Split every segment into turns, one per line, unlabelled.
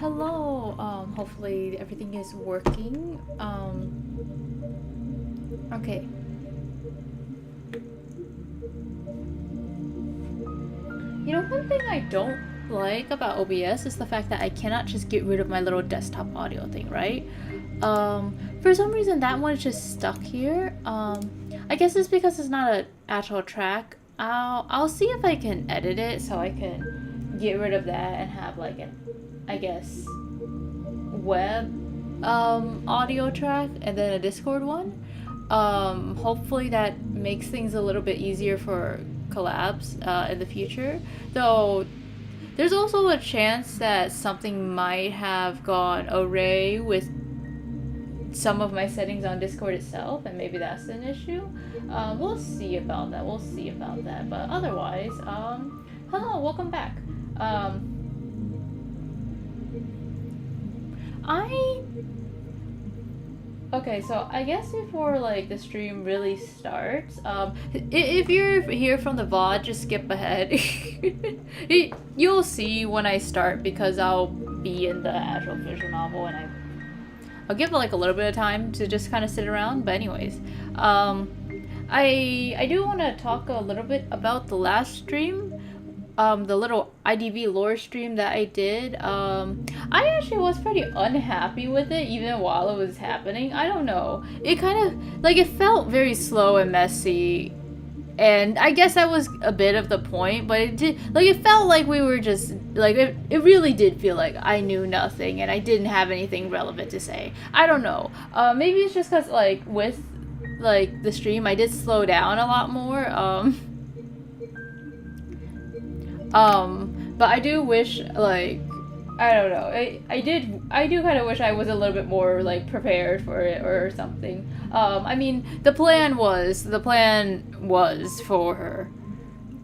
hello. Hopefully everything is working. Okay. You know, one thing I don't like about OBS is the fact that I cannot just get rid of my little desktop audio thing, right? For some reason that one's just stuck here. I guess it's because it's not an actual track. I'll see if I can edit it so I can get rid of that and have like an, I guess, web audio track and then a Discord one. Hopefully that makes things a little bit easier for collabs in the future. Though there's also a chance that something might have gone awry with some of my settings on Discord itself, and maybe that's an issue. We'll see about that. But otherwise, hello, welcome back. Okay, so I guess before like the stream really starts, if you're here from the VOD, just skip ahead. You'll see when I start because I'll be in the actual visual novel and I'll give like a little bit of time to just kind of sit around. But anyways, I do want to talk a little bit about the last stream. The little IDV lore stream that I did. I actually was pretty unhappy with it even while it was happening. I don't know. It kind of, like, it felt very slow and messy. And I guess that was a bit of the point, but it did, like, it felt like we were just, like, it really did feel like I knew nothing and I didn't have anything relevant to say. I don't know. Maybe it's just because, like, with, like, the stream, I did slow down a lot more. But I do wish, like, I don't know, I do kind of wish I was a little bit more, like, prepared for it or something. I mean, the plan was for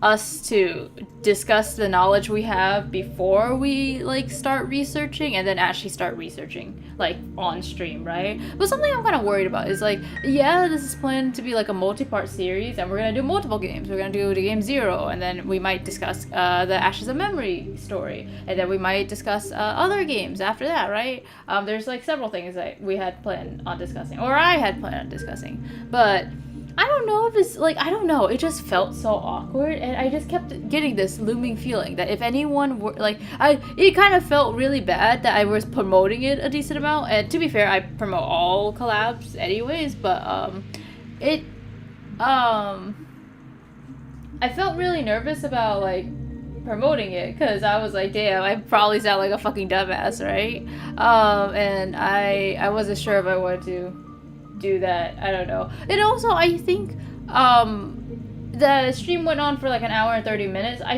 us to discuss the knowledge we have before we, like, start researching, and then actually start researching, like, on stream, right? But something I'm kind of worried about is, like, yeah, this is planned to be, like, a multi-part series, and we're gonna do multiple games. We're gonna do the game 0, and then we might discuss the Ashes of Memory story, and then we might discuss other games after that, right? There's, like, several things that we had planned on discussing, or I had planned on discussing, but I don't know if it's, like, I don't know, it just felt so awkward, and I just kept getting this looming feeling that if anyone were, like, it kind of felt really bad that I was promoting it a decent amount, and to be fair, I promote all collabs anyways, but, I felt really nervous about, like, promoting it, because I was like, damn, I probably sound like a fucking dumbass, right? And I wasn't sure if I wanted to do that. I don't know. And also, I think the stream went on for like an hour and 30 minutes. I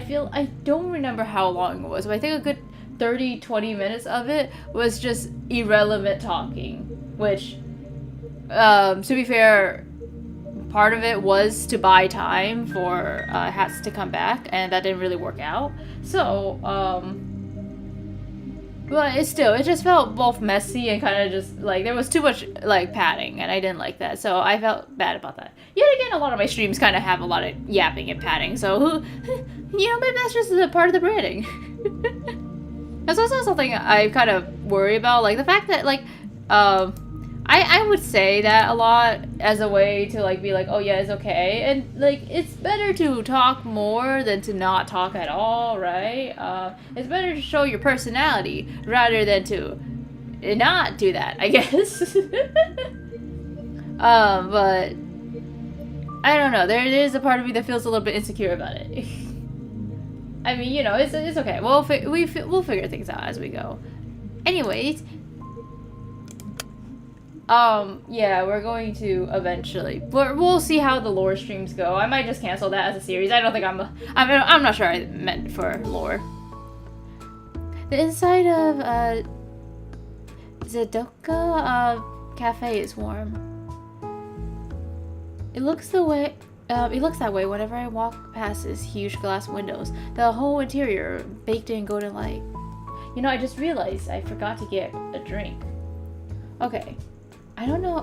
don't remember how long it was, but I think a good 30-20 minutes of it was just irrelevant talking, which to be fair, part of it was to buy time for Hats to come back, and that didn't really work out. So but it just felt both messy and kind of just, like, there was too much, like, padding, and I didn't like that, so I felt bad about that. Yet again, a lot of my streams kind of have a lot of yapping and padding, so, you know, maybe that's just a part of the branding. That's also something I kind of worry about, like, the fact that, like, I would say that a lot as a way to, like, be like, oh yeah, it's okay, and, like, it's better to talk more than to not talk at all, right? It's better to show your personality rather than to not do that, I guess. But I don't know, there is a part of me that feels a little bit insecure about it. I mean, you know, it's okay, we'll figure things out as we go. Anyways, yeah, we're going to eventually. We'll see how the lore streams go. I might just cancel that as a series. I don't think I'm not sure I meant for lore. The inside of Z.A.T.O cafe is warm. It looks that way whenever I walk past its huge glass windows. The whole interior baked in golden light. You know, I just realized I forgot to get a drink. Okay. I don't know.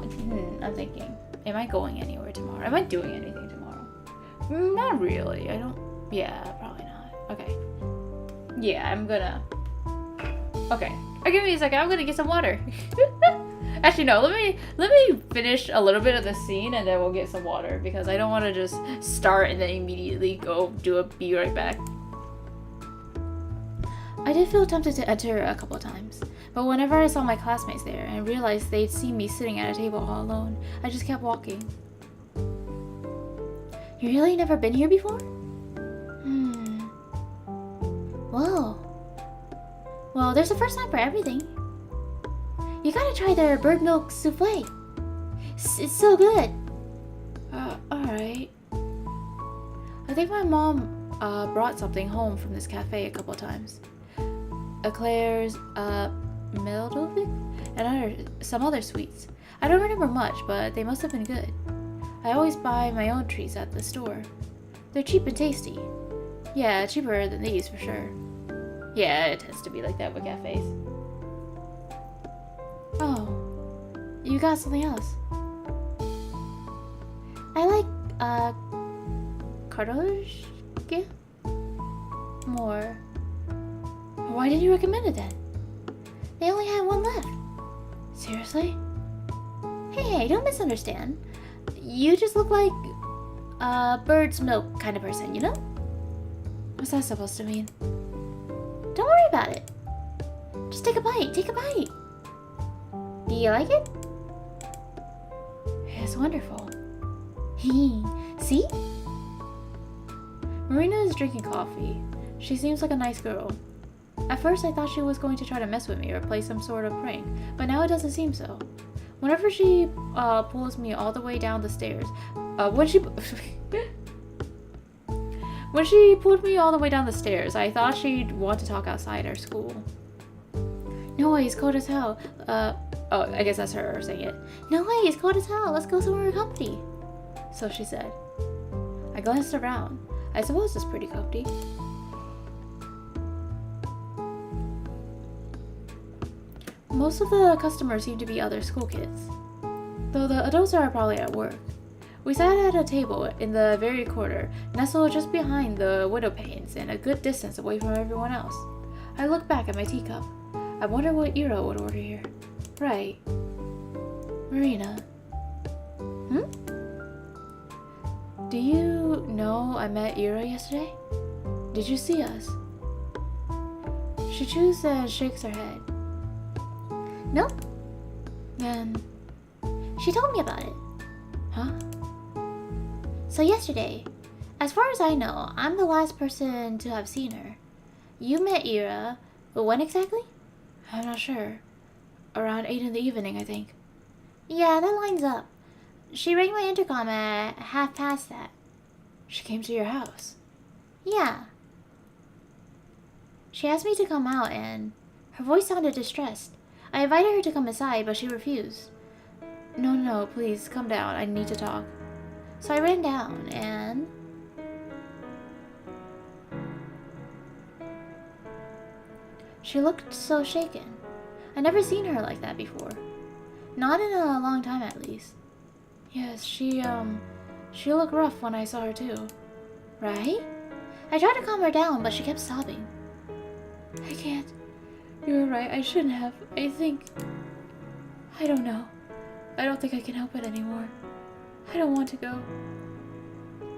I'm thinking, am I going anywhere tomorrow? Am I doing anything tomorrow? Not really. Yeah, probably not. Okay. Yeah, I'm gonna... Okay. give me a second. I'm gonna get some water. Actually, no. Let me finish a little bit of the scene and then we'll get some water because I don't want to just start and then immediately go be right back. I did feel tempted to enter a couple of times, but whenever I saw my classmates there and realized they'd seen me sitting at a table all alone, I just kept walking. You really never been here before? Whoa. Well, there's a first time for everything. You gotta try their bird milk souffle. It's so good. Alright. I think my mom brought something home from this cafe a couple of times. Eclairs, Meldovik, and some other sweets. I don't remember much, but they must have been good. I always buy my own treats at the store. They're cheap and tasty. Yeah, cheaper than these for sure. Yeah, it tends to be like that with cafes. Oh, you got something else? I like, Kardoshka more. Why did you recommend it then? They only had one left. Seriously? Hey, don't misunderstand. You just look like a bird's milk kind of person, you know? What's that supposed to mean? Don't worry about it. Just take a bite, take a bite. Do you like it? It's wonderful. See? Marina is drinking coffee. She seems like a nice girl. At first I thought she was going to try to mess with me or play some sort of prank, but now it doesn't seem so. Whenever she pulls me all the way down the stairs, when she pulled me all the way down the stairs, I thought she'd want to talk outside our school. No way, it's cold as hell. Oh, I guess that's her saying it. No way, it's cold as hell. Let's go somewhere comfy. So she said. I glanced around. I suppose it's pretty comfy. Most of the customers seem to be other school kids, though the adults are probably at work. We sat at a table in the very corner, nestled just behind the window panes and a good distance away from everyone else. I looked back at my teacup. I wonder what Ira would order here. Right. Marina. Do you know I met Ira yesterday? Did you see us? She chews and shakes her head. Nope. Then she told me about it. Huh? So yesterday, as far as I know, I'm the last person to have seen her. You met Ira, but when exactly? I'm not sure. Around 8 in the evening, I think. Yeah, that lines up. She rang my intercom at past that. She came to your house? Yeah. She asked me to come out and her voice sounded distressed. I invited her to come inside, but she refused. No, please, come down. I need to talk. So I ran down, and... she looked so shaken. I'd never seen her like that before. Not in a long time, at least. Yes, she looked rough when I saw her, too. Right? I tried to calm her down, but she kept sobbing. I can't. You were right, I shouldn't have. I don't know. I don't think I can help it anymore. I don't want to go.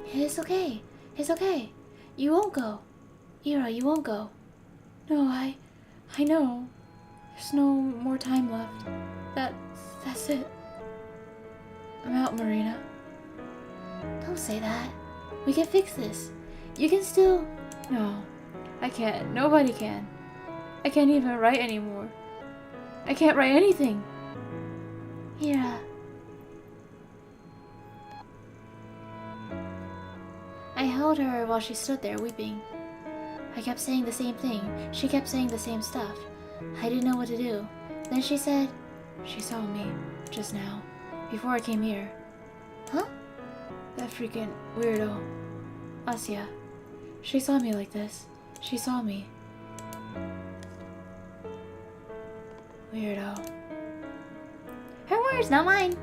It's okay. It's okay. You won't go. Ira, you won't go. No, I know. There's no more time left. That's it. I'm out, Marina. Don't say that. We can fix this. You can still... No, I can't. Nobody can. I can't even write anymore. I can't write anything. Ira. I held her while she stood there weeping. I kept saying the same thing. She kept saying the same stuff. I didn't know what to do. Then she said, she saw me just now, before I came here. Huh? That freaking weirdo. Asya. She saw me like this. She saw me. Weirdo. Her words, not mine.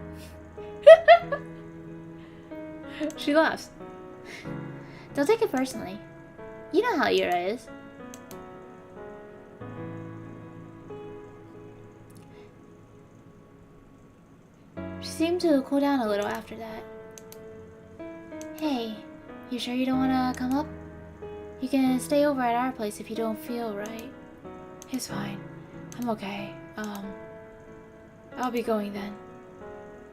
She laughs. Don't take it personally. You know how Ira is.
seemed to cool down a little after that. Hey, you sure you don't want to come up? You can stay over at our place if you don't feel right.
It's fine. I'm okay. I'll be going then.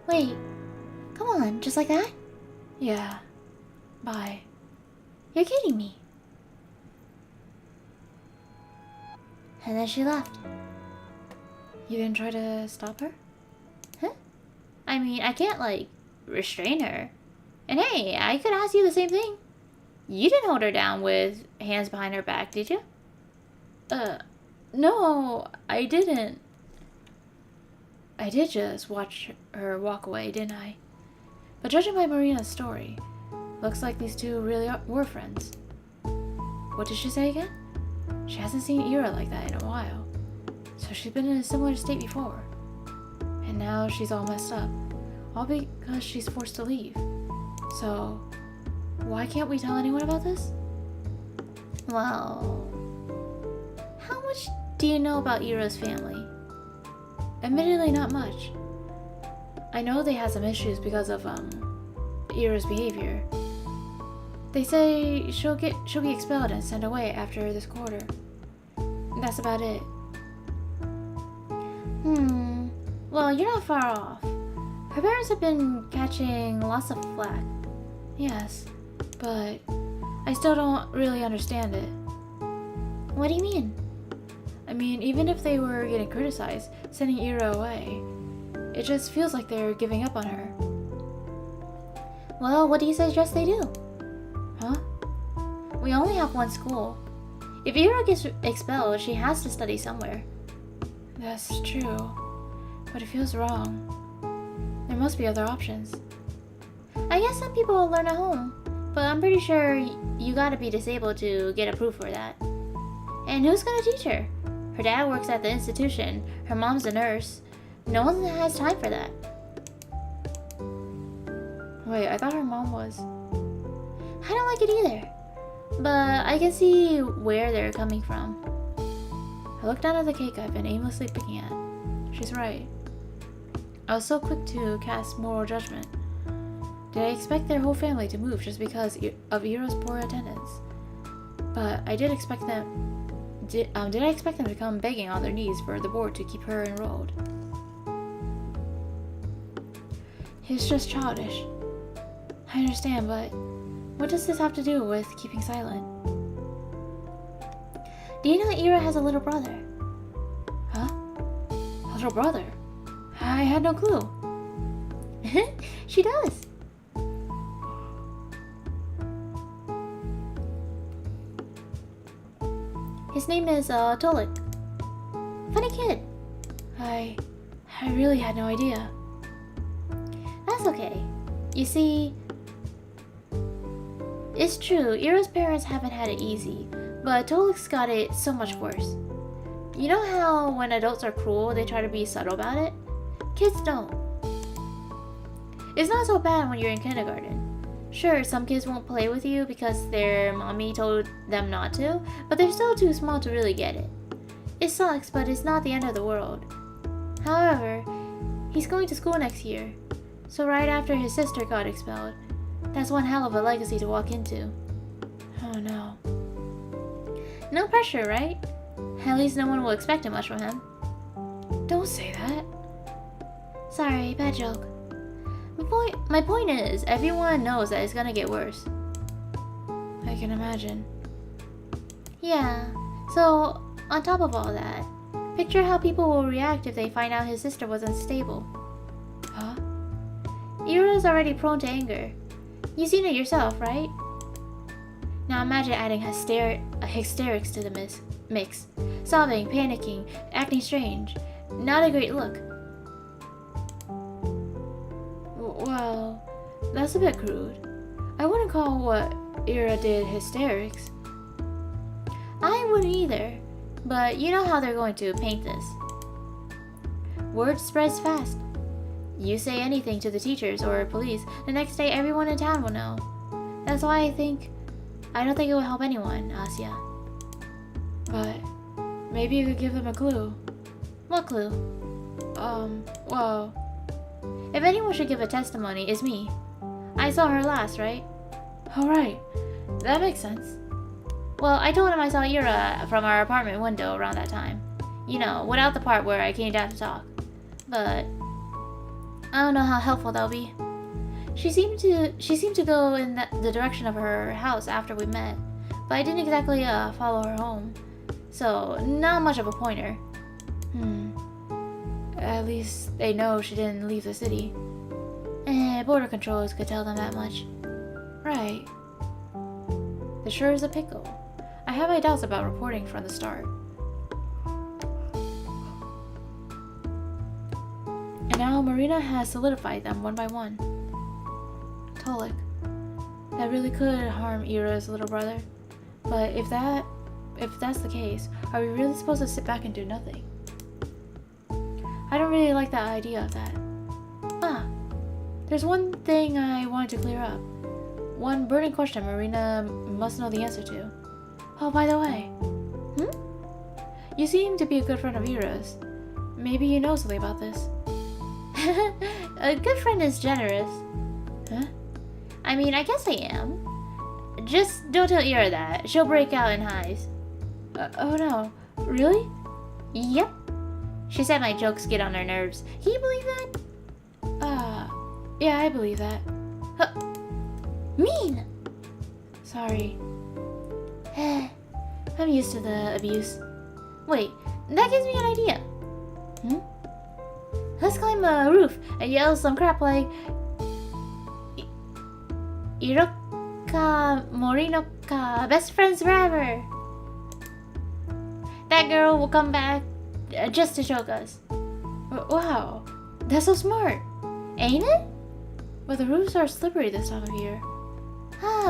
Wait, come on, just like that?
Yeah. Bye.
You're kidding me. And then she left.
You didn't try to stop her?
Huh? I mean, I can't, like, restrain her. And hey, I could ask you the same thing. You didn't hold her down with hands behind her back, did you?
No, I didn't. I did just watch her walk away, didn't I? But judging by Marina's story, looks like these two really were friends. What did she say again? She hasn't seen Ira like that in a while. So she's been in a similar state before. And now she's all messed up. All because she's forced to leave. So, why can't we tell anyone about this?
Well, how much do you know about Ira's family?
Admittedly, not much. I know they had some issues because of, Ira's behavior. They say she'll be expelled and sent away after this quarter. That's about it.
Well, you're not far off. Her parents have been catching lots of flack.
Yes, but I still don't really understand it.
What do you mean?
I mean, even if they were getting criticized, sending Ira away, it just feels like they're giving up on her.
Well, what do you suggest they do?
Huh?
We only have one school. If Ira gets expelled, she has to study somewhere.
That's true, but it feels wrong. There must be other options.
I guess some people will learn at home, but I'm pretty sure you gotta be disabled to get approved for that. And who's gonna teach her? Her dad works at the institution, her mom's a nurse. No one has time for that.
Wait, I thought her mom was...
I don't like it either, but I can see where they're coming from.
I looked down at the cake I've been aimlessly picking at. She's right. I was so quick to cast moral judgment. Did I expect their whole family to move just because of Ira's poor attendance? But I did expect them... Did I expect them to come begging on their knees for the board to keep her enrolled? It's just childish. I understand, but what does this have to do with keeping silent?
Do you know Ira has a little brother?
Huh? A little brother? I had no clue.
She does. His name is Tolik. Funny kid.
I really had no idea.
That's okay. You see, it's true, Ira's parents haven't had it easy, but Tolik's got it so much worse. You know how when adults are cruel, they try to be subtle about it? Kids don't. It's not so bad when you're in kindergarten. Sure, some kids won't play with you because their mommy told them not to, but they're still too small to really get it. It sucks, but it's not the end of the world. However, he's going to school next year, so right after his sister got expelled. That's one hell of a legacy to walk into.
Oh no.
No pressure, right? At least no one will expect much from him.
Don't say that.
Sorry, bad joke. My point is, everyone knows that it's gonna get worse.
I can imagine.
Yeah, so on top of all that, picture how people will react if they find out his sister was unstable.
Huh?
Ira's already prone to anger. You've seen it yourself, right? Now imagine adding hysterics to the mix. Sobbing, panicking, acting strange. Not a great look.
Well, that's a bit crude. I wouldn't call what Ira did hysterics.
I wouldn't either, but you know how they're going to paint this. Word spreads fast. You say anything to the teachers or police, the next day everyone in town will know. That's why I don't think it will help anyone, Asya.
But maybe you could give them a clue.
What clue?
Well,
If anyone should give a testimony, it's me. I saw her last, right?
Alright, that makes sense.
Well, I told him I saw Ira from our apartment window around that time. You know, without the part where I came down to talk. But I don't know how helpful that'll be. She seemed to go in the direction of her house after we met, but I didn't exactly follow her home. So, not much of a pointer.
At least they know she didn't leave the city.
Border controllers could tell them that much.
Right. This sure is a pickle. I have my doubts about reporting from the start. And now Marina has solidified them one by one. Tolik. That really could harm Ira's little brother. But if that's the case, are we really supposed to sit back and do nothing? I don't really like that idea of that. There's one thing I wanted to clear up. One burning question Marina must know the answer to. Oh, by the way. You seem to be a good friend of Ira's. Maybe you know something about this.
A good friend is generous.
Huh?
I mean, I guess I am. Just don't tell Ira that. She'll break out in highs.
Oh no. Really?
Yep. She said my jokes get on her nerves. Can you believe that?
Yeah, I believe that.
Mean!
Sorry.
I'm used to the abuse. Wait, that gives me an idea. Let's climb a roof and yell some crap like Iroka Morinoka, best friends forever. That girl will come back just to choke us.
Wow, that's so smart.
Ain't it?
But the roofs are slippery this time of year.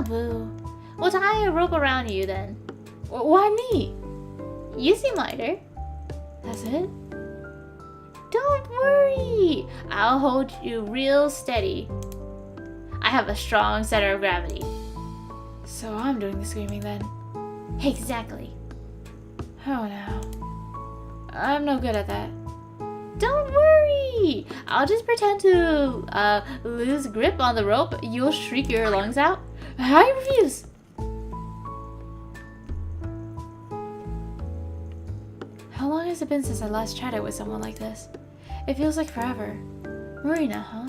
Boo. We'll tie a rope around you then.
Why me?
You seem lighter.
That's it?
Don't worry. I'll hold you real steady. I have a strong center of gravity.
So I'm doing the screaming then.
Exactly.
Oh no. I'm no good at that.
Don't worry. I'll just pretend to lose grip on the rope. You'll shriek your lungs out.
I refuse. How long has it been since I last chatted with someone like this? It feels like forever. Marina, huh?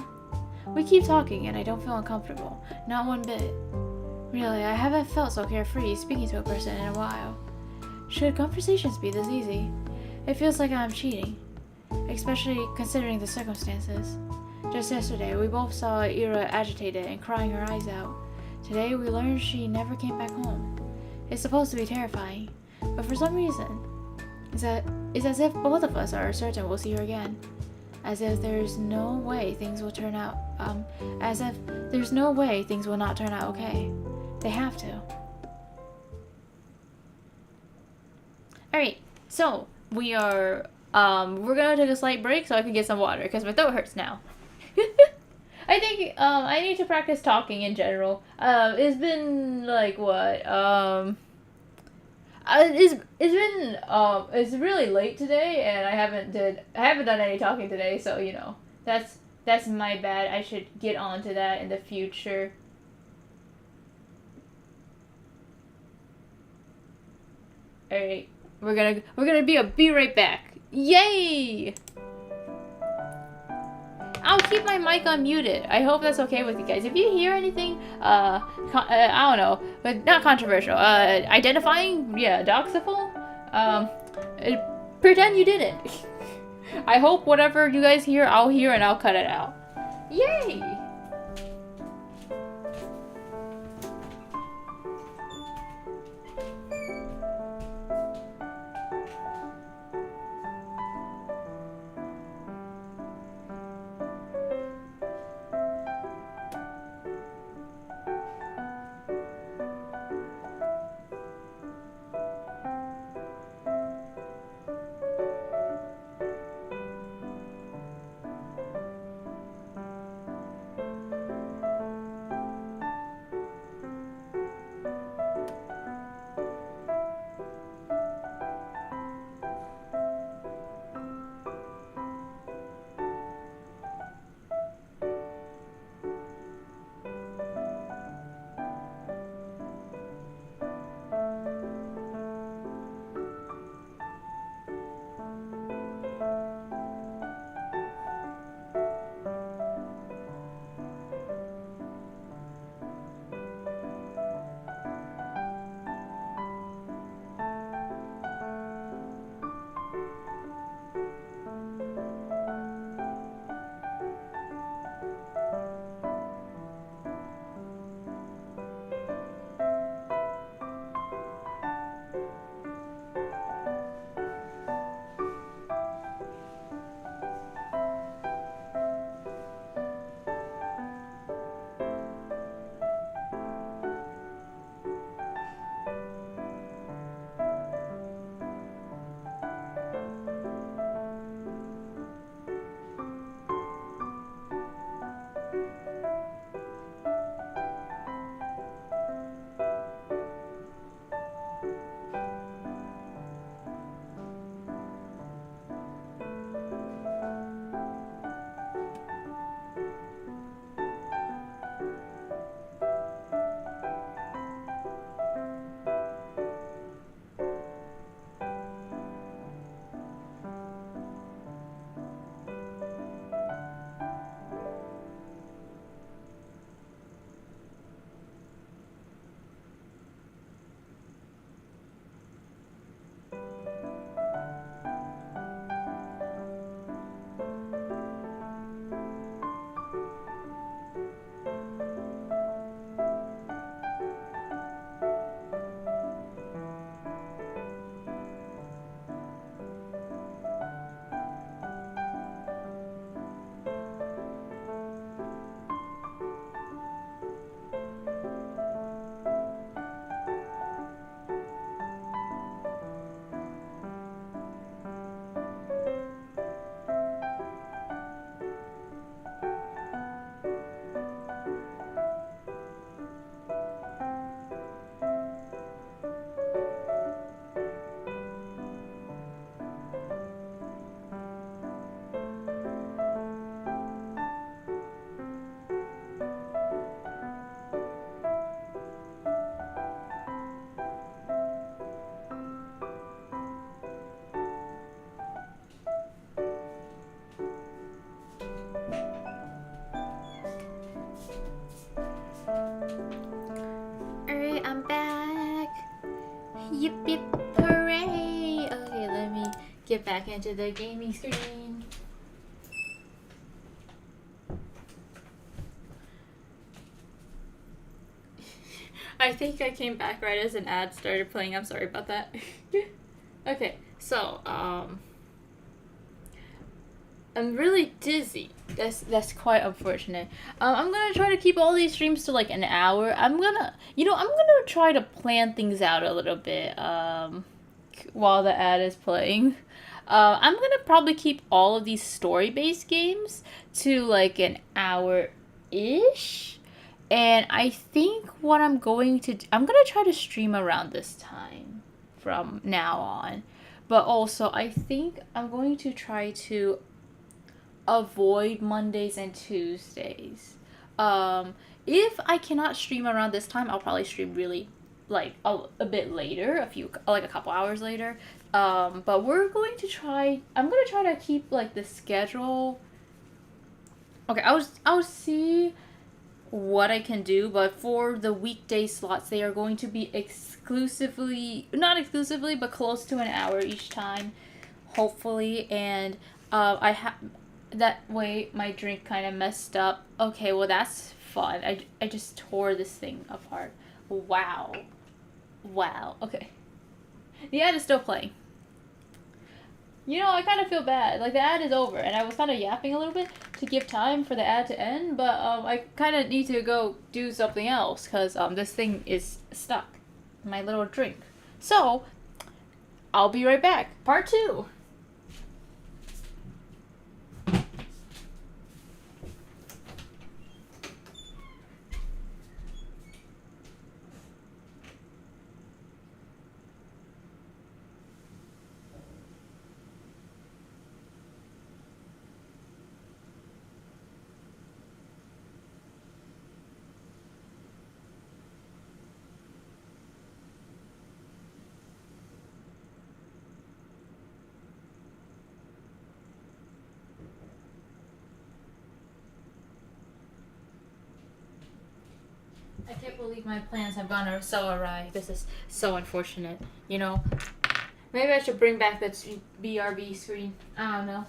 We keep talking and I don't feel uncomfortable. Not one bit. Really, I haven't felt so carefree speaking to a person in a while. Should conversations be this easy? It feels like I'm cheating. Especially considering the circumstances. Just yesterday, we both saw Ira agitated and crying her eyes out. Today, we learned she never came back home. It's supposed to be terrifying, but for some reason, it's as if both of us are certain we'll see her again. As if there's no way things will turn out, as if there's no way things will not turn out okay. They have to. Alright, so, we're gonna take a slight break so I can get some water, because my throat hurts now. I think, I need to practice talking in general. It's been, like, what, it's really late today, and I haven't done any talking today, so, you know, that's my bad. I should get on to that in the future. Alright, we're gonna be right back. Yay! I'll keep my mic unmuted. I hope that's okay with you guys. If you hear anything, I don't know, but not controversial, identifying, yeah, doxable, pretend you didn't. I hope whatever you guys hear, I'll hear and I'll cut it out. Yay! Yip yip hooray! Okay, let me get back into the gaming screen. I think I came back right as an ad started playing. I'm sorry about that. Okay, so I'm really dizzy. That's quite unfortunate. I'm gonna try to keep all these streams to like an hour. I'm gonna try to plan things out a little bit. While the ad is playing. I'm gonna probably keep all of these story-based games to like an hour-ish. And I think what I'm going to do, I'm gonna try to stream around this time from now on. But also, I think I'm going to try to avoid Mondays and Tuesdays. If I cannot stream around this time, I'll probably stream really like a bit later, a couple hours later. But we're going to try. I'm gonna try to keep like the schedule. Okay, I'll see what I can do, but for the weekday slots, they are going to be not exclusively, but close to an hour each time, hopefully. And that way my drink kind of messed up. Okay, well that's fun. I just tore this thing apart. Wow. Okay. The ad is still playing. You know, I kind of feel bad. Like, the ad is over, and I was kind of yapping a little bit to give time for the ad to end, but I kind of need to go do something else, because this thing is stuck. My little drink. So, I'll be right back. Part 2. I can't believe my plans have gone so awry. This is so unfortunate. You know, maybe I should bring back that BRB screen. I don't know.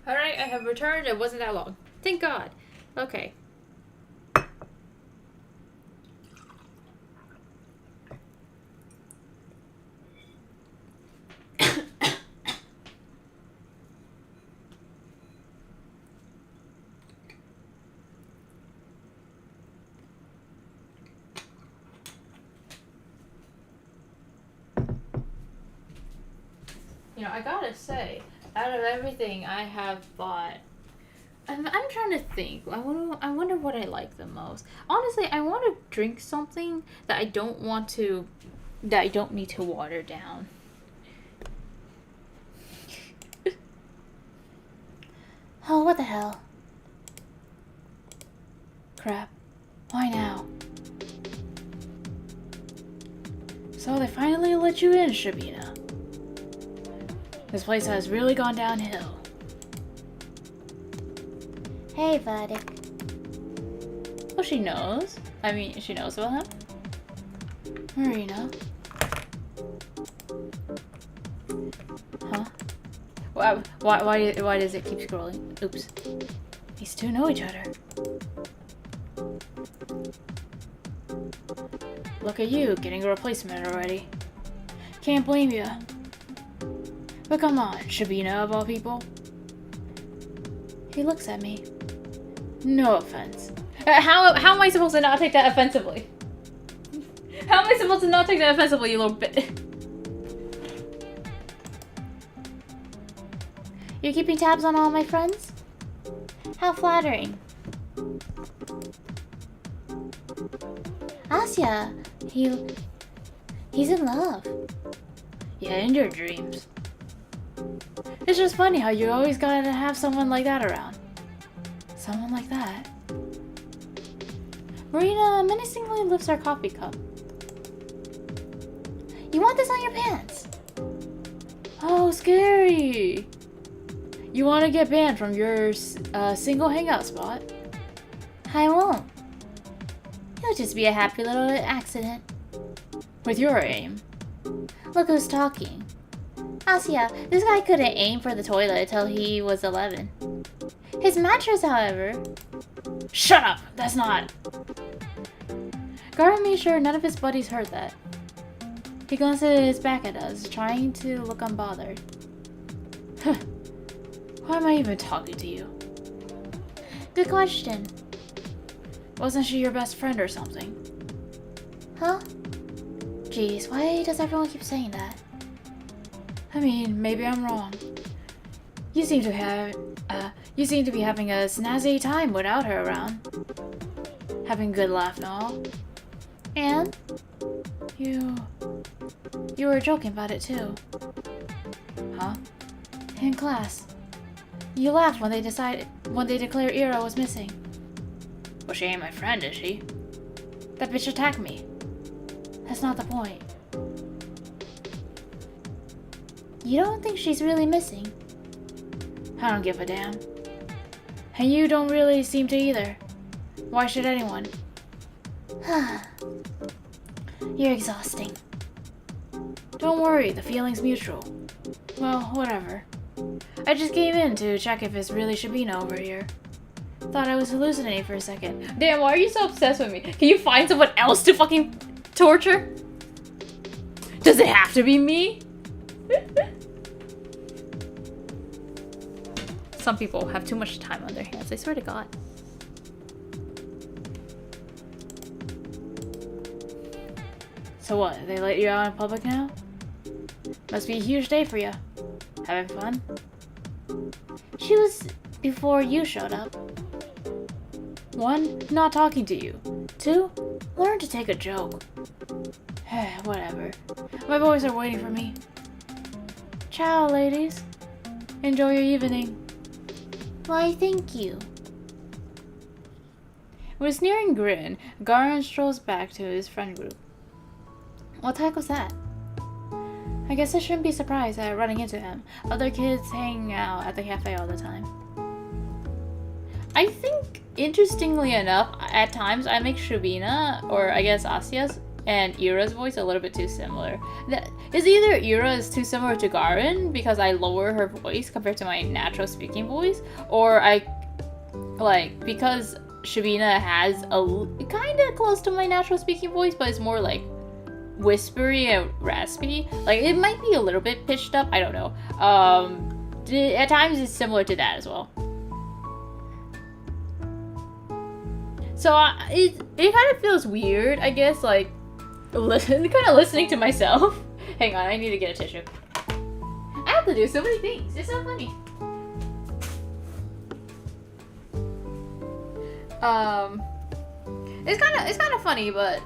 Alright, I have returned. It wasn't that long. Thank God. Okay. You know, I gotta say, out of everything I have bought, I'm trying to think. I wonder what I like the most. Honestly, I want to drink something that I don't need to water down.
Oh, what the hell? Crap. Why now? So they finally let you in, Shubina. This place has really gone downhill.
Hey, Vadik.
Well, she knows. I mean, she knows about him.
Marina.
Huh? Why does it keep scrolling? Oops.
These two know each other.
Look at you, getting a replacement already.
Can't blame you.
But come on, Shubina of all people.
He looks at me.
No offense. How am I supposed to not take that offensively? How am I supposed to not take that offensively, you little bit?
You're keeping tabs on all my friends? How flattering. Asya, he's in love.
Yeah, in your dreams. It's just funny how you always gotta have someone like that around. Someone like that.
Marina menacingly lifts her coffee cup. You want this on your pants?
Oh, scary! You want to get banned from your single hangout spot?
I won't. It'll just be a happy little accident.
With your aim.
Look who's talking. Asya, this guy couldn't aim for the toilet until he was 11. His mattress, however...
Shut up! That's not... Gaara made sure none of his buddies heard that. He glances back at us, trying to look unbothered. Why am I even talking to you?
Good question.
Wasn't she your best friend or something?
Huh? Jeez, why does everyone keep saying that?
I mean, maybe I'm wrong. You seem to be having a snazzy time without her around. Having a good laugh and all.
And?
You were joking about it too. Huh? In class. You laughed when they declared Ira was missing. Well, she ain't my friend, is she? That bitch attacked me. That's not the point.
You don't think she's really missing?
I don't give a damn. And you don't really seem to either. Why should anyone?
You're exhausting.
Don't worry, the feeling's mutual. Well, whatever. I just came in to check if it's really Shubina over here. Thought I was hallucinating for a second. Damn, why are you so obsessed with me? Can you find someone else to fucking torture? Does it have to be me? Some people have too much time on their hands, I swear to God. So what, they let you out in public now? Must be a huge day for you. Having fun?
She was before you showed up.
1, not talking to you. 2, learn to take a joke. Whatever. My boys are waiting for me. Ciao, ladies. Enjoy your evening.
Why, thank you.
With a sneering grin, Gaara strolls back to his friend group. What the heck was that? I guess I shouldn't be surprised at running into him. Other kids hang out at the cafe all the time. I think, interestingly enough, at times I make Shubina, or I guess Asya's, and Ira's voice a little bit too similar. It's either Ira is too similar to Garen because I lower her voice compared to my natural speaking voice, or because Shubina has a kind of close to my natural speaking voice, but it's more like whispery and raspy. Like, it might be a little bit pitched up, I don't know. At times it's similar to that as well. So it kind of feels weird, I guess, like, kind of listening to myself. Hang on, I need to get a tissue. I have to do so many things. It's so funny. It's kind of funny, but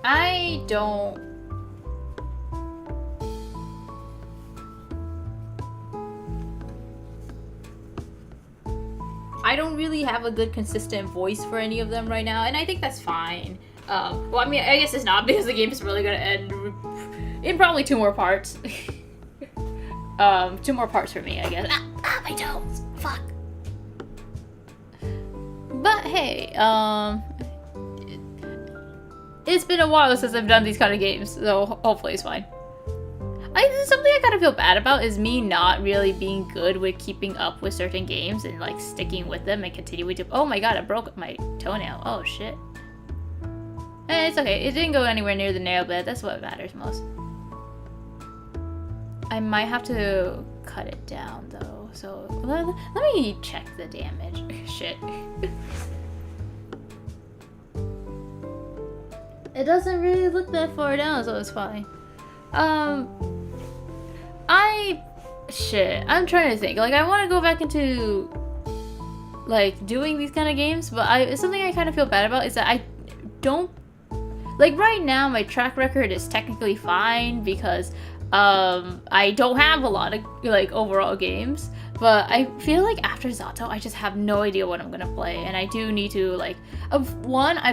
I don't really have a good consistent voice for any of them right now, and I think that's fine. Well, I mean, I guess it's not because the game is really gonna end in probably 2 more parts. 2 more parts for me, I guess. My toes! Fuck. But hey, it's been a while since I've done these kind of games, so hopefully it's fine. Something I kind of feel bad about is me not really being good with keeping up with certain games and like sticking with them and continuing to. Oh my god, I broke my toenail. Oh shit. It's okay. It didn't go anywhere near the nail bed. That's what matters most. I might have to cut it down though. So let me check the damage. Shit. It doesn't really look that far down, so it's fine. I I'm trying to think. Like, I want to go back into like doing these kind of games, but something I kind of feel bad about is that I don't like right now. My track record is technically fine because I don't have a lot of like overall games, but I feel like after Z.A.T.O I just have no idea what I'm gonna play, and I do need to like I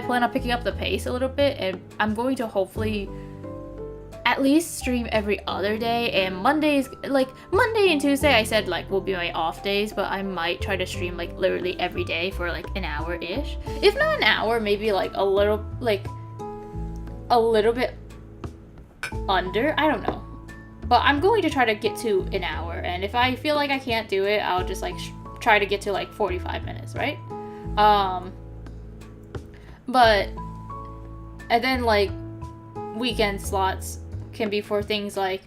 plan on picking up the pace a little bit, and I'm going to hopefully at least stream every other day. And Monday and Tuesday I said like will be my off days, but I might try to stream like literally every day for like an hour ish, if not an hour, maybe like a little bit under, I don't know. But I'm going to try to get to an hour, and if I feel like I can't do it, I'll just like try to get to like 45 minutes, right? But and then like weekend slots can be for things like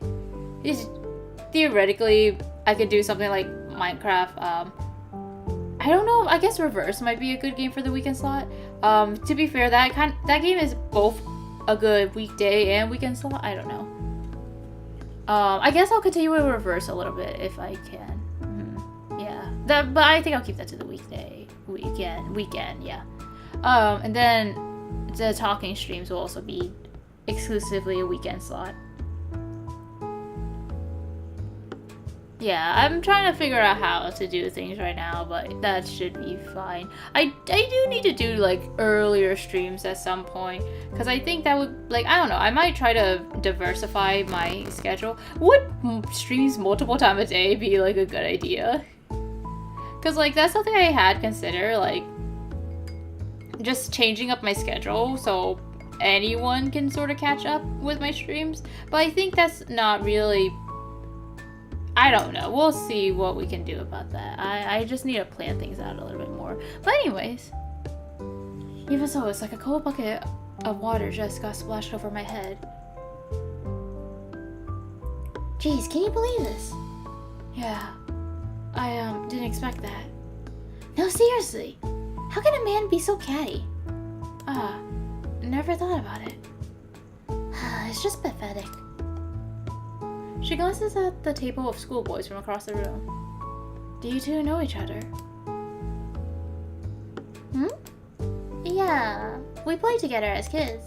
theoretically I could do something like Minecraft. I don't know, I guess Reverse might be a good game for the weekend slot. To be fair, that game is both a good weekday and weekend slot. I don't know. I guess I'll continue with Reverse a little bit if I can. Yeah, but I think I'll keep that to the weekend. Yeah. And then the talking streams will also be exclusively a weekend slot. Yeah, I'm trying to figure out how to do things right now, but that should be fine. I do need to do like earlier streams at some point, because I think that would, like, I don't know, I might try to diversify my schedule. Would streams multiple times a day be like a good idea? Because like that's something I had considered, like just changing up my schedule so anyone can sort of catch up with my streams. But I think that's not really, I don't know. We'll see what we can do about that. I just need to plan things out a little bit more. But anyways, even so, it's like a cold bucket of water just got splashed over my head.
Jeez, can you believe this?
Yeah, I didn't expect that.
No, seriously. How can a man be so catty?
Never thought about it.
It's just pathetic.
She glances at the table of schoolboys from across the room. Do you two know each other?
Yeah, we played together as kids.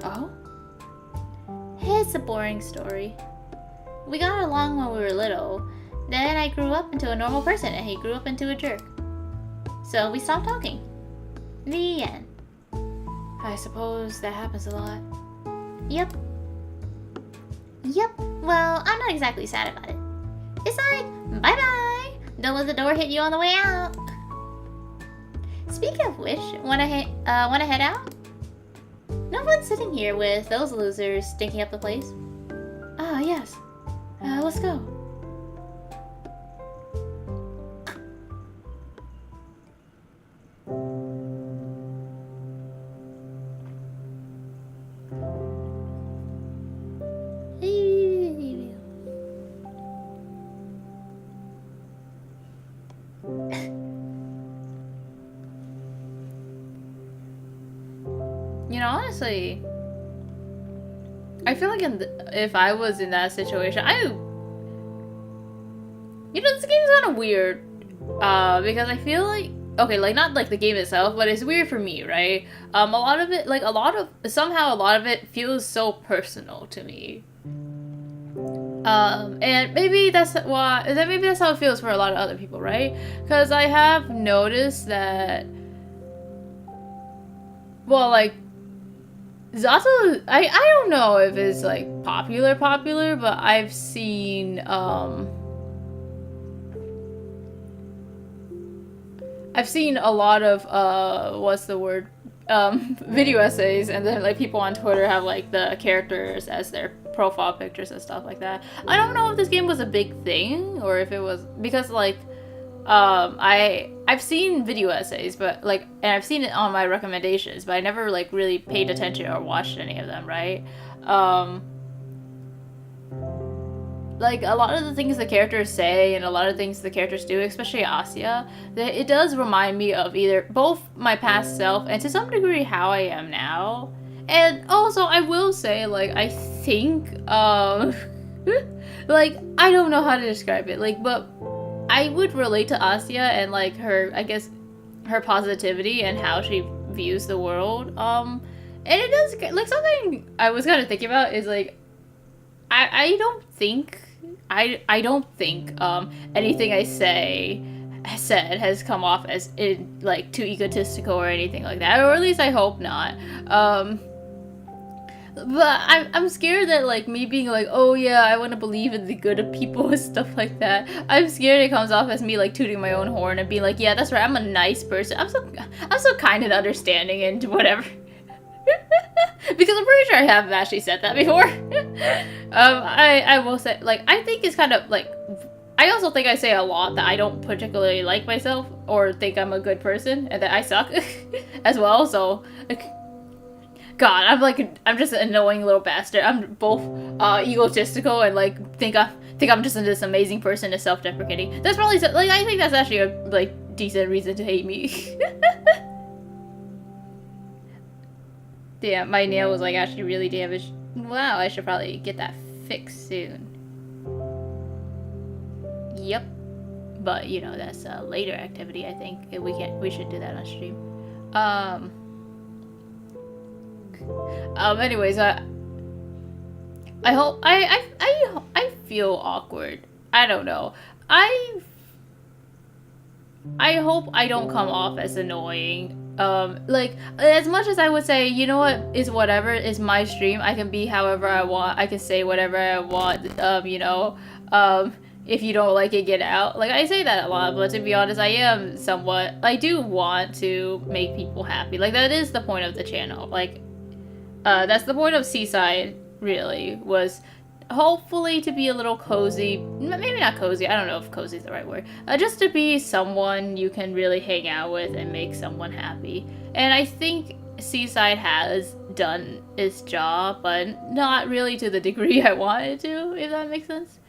Oh?
It's a boring story. We got along when we were little. Then I grew up into a normal person and he grew up into a jerk. So we stopped talking. The end.
I suppose that happens a lot.
Yep. Well, I'm not exactly sad about it. It's like, bye-bye. Don't let the door hit you on the way out. Speaking of which, wanna head out? No fun sitting here with those losers stinking up the place.
Yes. Let's go. You know, honestly, I feel like if I was in that situation, this game is kind of weird, because I feel like, okay, like not like the game itself, but it's weird for me, right? A lot of it feels so personal to me. And maybe that's how it feels for a lot of other people, right? Because I have noticed that, well, like, Z.A.T.O, I don't know if it's like popular, but I've seen a lot of video essays, and then like people on Twitter have like the characters as their profile pictures and stuff like that. I don't know if this game was a big thing or if it was, because like I've seen video essays, but like, and I've seen it on my recommendations, but I never like really paid attention or watched any of them, right? Like a lot of the things the characters say and a lot of things the characters do, especially Asya, it does remind me of either both my past self and to some degree how I am now. And also I will say, like, I think like like, I don't know how to describe it. Like, but I would relate to Asya and like her, I guess, her positivity and how she views the world. And it does, like, something I was kind of thinking about is like, I don't think anything I said has come off as like too egotistical or anything like that, or at least I hope not. But I'm scared that like me being like, oh yeah, I want to believe in the good of people and stuff like that. I'm scared it comes off as me like tooting my own horn and being like, yeah, that's right, I'm a nice person. I'm so kind and understanding and whatever. Because I'm pretty sure I have actually said that before. I will say, like, I think it's kind of like, I also think I say a lot that I don't particularly like myself or think I'm a good person and that I suck as well. So, like, God, I'm just an annoying little bastard. I'm both egotistical and like think I'm just this amazing person that's self-deprecating. That's probably like, I think that's actually a like decent reason to hate me. Damn, my nail was like actually really damaged. Wow, I should probably get that fixed soon. Yep. But you know, that's a later activity, I think. We should do that on stream. Anyways, I hope I feel awkward. I don't know. I hope I don't come off as annoying. Like, as much as I would say, you know what, is whatever, is my stream, I can be however I want, I can say whatever I want, you know, if you don't like it, get out. Like, I say that a lot, but to be honest, I do want to make people happy. Like, that is the point of the channel. Like, that's the point of Seaside, really, was hopefully to be a little cozy. Maybe not cozy, I don't know if cozy is the right word. Just to be someone you can really hang out with and make someone happy. And I think Seaside has done its job, but not really to the degree I wanted to, if that makes sense.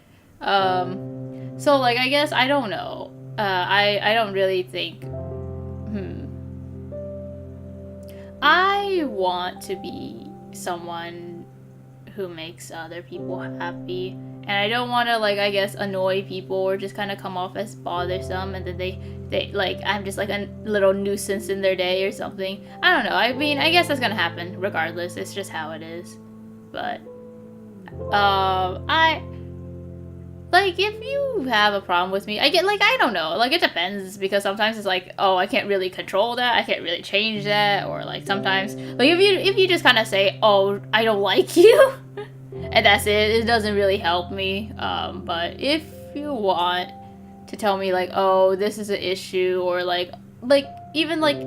So, like, I guess, I don't know. I don't really think... I want to be someone who makes other people happy, and I don't want to, like, I guess, annoy people or just kind of come off as bothersome, and then they like, I'm just like a little nuisance in their day or something. I don't know. I mean, I guess that's gonna happen regardless. It's just how it is. But I like, if you have a problem with me, I get, like, I don't know, like, it depends, because sometimes it's like, oh, I can't really control that, I can't really change that, or like sometimes, like, if you just kind of say, oh, I don't like you, and that's it doesn't really help me. But if you want to tell me, like, oh, this is an issue, or like even like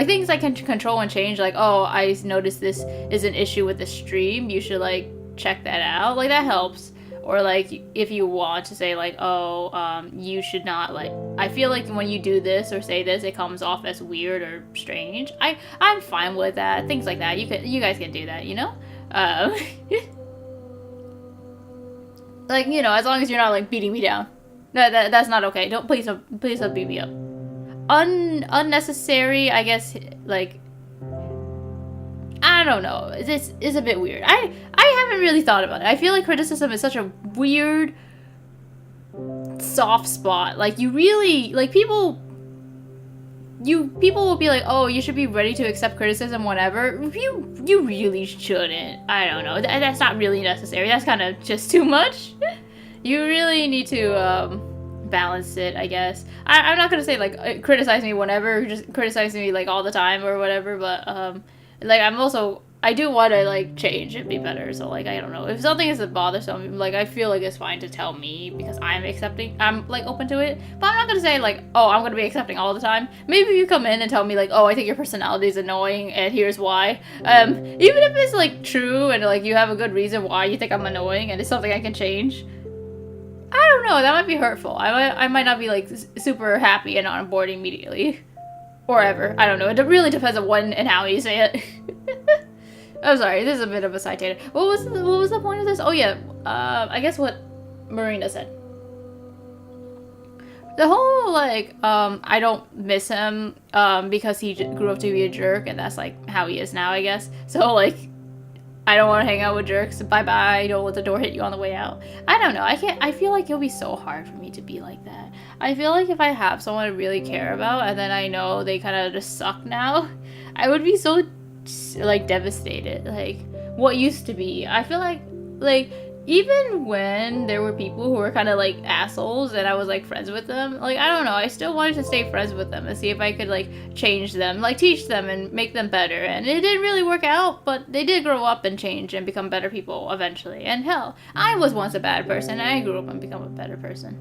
things I can control and change, like, oh, I noticed this is an issue with the stream, you should like check that out, like, that helps. Or like, if you want to say like, oh, you should not, like, I feel like when you do this or say this, it comes off as weird or strange. I'm fine with that. Things like that. You guys can do that, you know? Like, you know, as long as you're not like beating me down. No, that's not okay. Please don't beat me up. Unnecessary, I guess, like, I don't know. This is a bit weird. I haven't really thought about it. I feel like criticism is such a weird, soft spot. Like, you really, like, people will be like, oh, you should be ready to accept criticism whenever. You really shouldn't. I don't know. That's not really necessary. That's kind of just too much. You really need to balance it, I guess. I'm not gonna say like criticize me whenever, just criticize me like all the time or whatever, but like, I do want to, like, change and be better, so, like, I don't know. If something is bothersome, like, I feel like it's fine to tell me, because I'm, like, open to it. But I'm not gonna say, like, oh, I'm gonna be accepting all the time. Maybe you come in and tell me, like, oh, I think your personality is annoying, and here's why. Even if it's, like, true, and, like, you have a good reason why you think I'm annoying, and it's something I can change. I don't know, that might be hurtful. I might not be, like, super happy and on board immediately. Or ever. I don't know. It really depends on when and how you say it. I'm sorry, this is a bit of a side tangent. What was the point of this? Oh yeah, I guess what Marina said. The whole, like, I don't miss him, because he grew up to be a jerk, and that's, like, how he is now, I guess. So, like, I don't want to hang out with jerks. Bye bye. Don't let the door hit you on the way out. I don't know. I can't. I feel like it'll be so hard for me to be like that. I feel like if I have someone I really care about and then I know they kind of just suck now, I would be so like devastated. Like what used to be. I feel like even when there were people who were kind of like assholes and I was like friends with them, like I don't know, I still wanted to stay friends with them and see if I could like change them, like teach them and make them better. And it didn't really work out, but they did grow up and change and become better people eventually. And hell, I was once a bad person and I grew up and become a better person.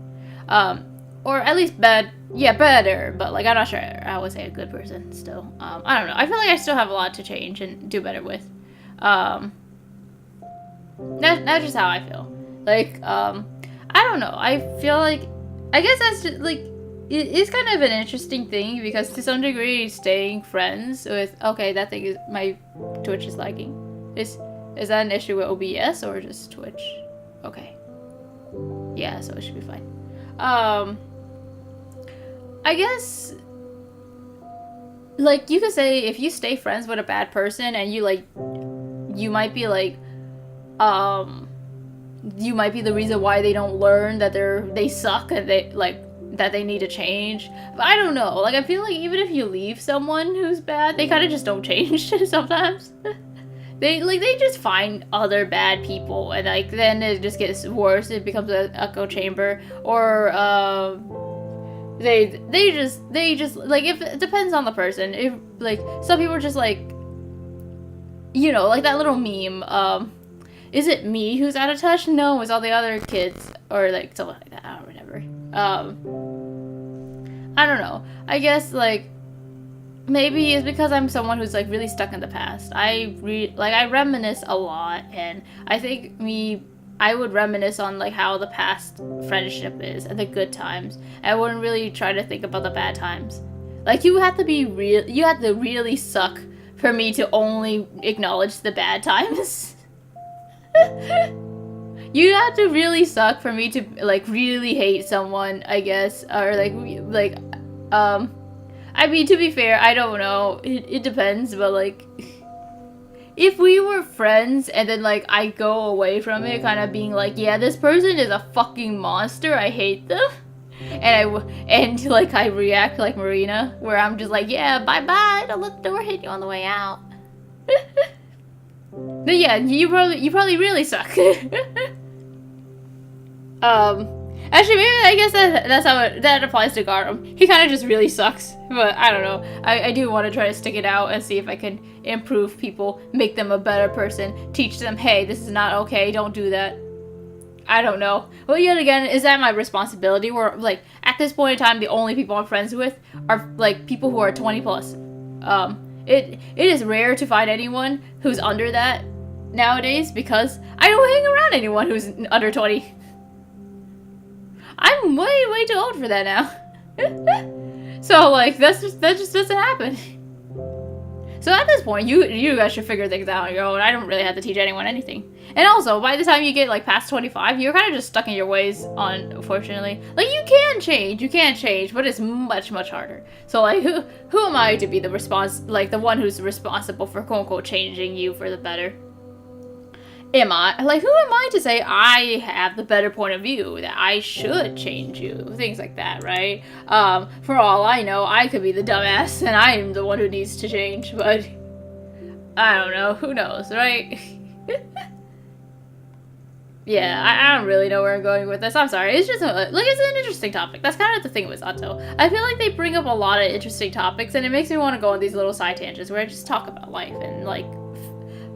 Or at least better, but like I'm not sure I would say a good person still. I don't know. I feel like I still have a lot to change and do better with. That's just how I feel. Like, I don't know. I feel like, I guess that's just, like, it's kind of an interesting thing because to some degree, staying friends with, okay, that thing is, my Twitch is lagging. Is that an issue with OBS or just Twitch? Okay. Yeah, so it should be fine. I guess, like, you could say if you stay friends with a bad person and you, like, you might be, like, you might be the reason why they don't learn that they suck and they like that they need to change. But I don't know. Like I feel like even if you leave someone who's bad, they kind of just don't change sometimes. They just find other bad people and like then it just gets worse. It becomes an echo chamber or they just like if it depends on the person. If like some people are just like you know like that little meme is it me who's out of touch? No, it's all the other kids. Or, like, something like that. I don't remember. I don't know. I guess, like, maybe it's because I'm someone who's, like, really stuck in the past. I reminisce a lot. And I think I would reminisce on, like, how the past friendship is and the good times. I wouldn't really try to think about the bad times. Like, you have to really suck for me to only acknowledge the bad times. You have to really suck for me to like really hate someone, I guess, or like I mean to be fair, I don't know. It depends, but like if we were friends and then like I go away from it kind of being like, yeah, this person is a fucking monster, I hate them. And like I react like Marina where I'm just like, yeah, bye-bye, don't let the door hit you on the way out. But yeah, you probably really suck. Actually, maybe I guess that's how that applies to Garum. He kind of just really sucks. But I don't know. I do want to try to stick it out and see if I can improve people, make them a better person, teach them, hey, this is not okay, don't do that. I don't know. Well, yet again, is that my responsibility? Where like at this point in time, the only people I'm friends with are like people who are 20 plus. It is rare to find anyone who's under that nowadays because I don't hang around anyone who's under 20. I'm way too old for that now. So like that just doesn't happen. So at this point, you guys should figure things out on your own. I don't really have to teach anyone anything. And also, by the time you get like past 25, you're kind of just stuck in your ways. Unfortunately, like you can change, but it's much harder. So like, who am I to be the one who's responsible for quote unquote changing you for the better? Who am I to say I have the better point of view, that I should change you? Things like that, right? For all I know, I could be the dumbass and I am the one who needs to change, but I don't know. Who knows, right? Yeah, I don't really know where I'm going with this. I'm sorry. It's just, it's an interesting topic. That's kind of the thing with Z.A.T.O. I feel like they bring up a lot of interesting topics and it makes me want to go on these little side tangents where I just talk about life and, like,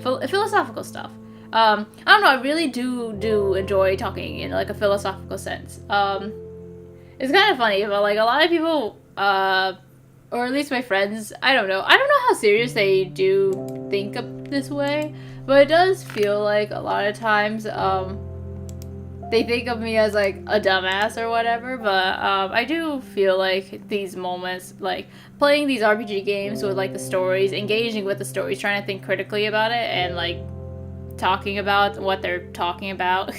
philosophical stuff. I don't know, I really do enjoy talking in like a philosophical sense. It's kind of funny, but like a lot of people, or at least my friends, I don't know how serious they do think of this way, but it does feel like a lot of times, they think of me as like a dumbass or whatever, but I do feel like these moments, like playing these RPG games with like the stories, engaging with the stories, trying to think critically about it, and like talking about what they're talking about,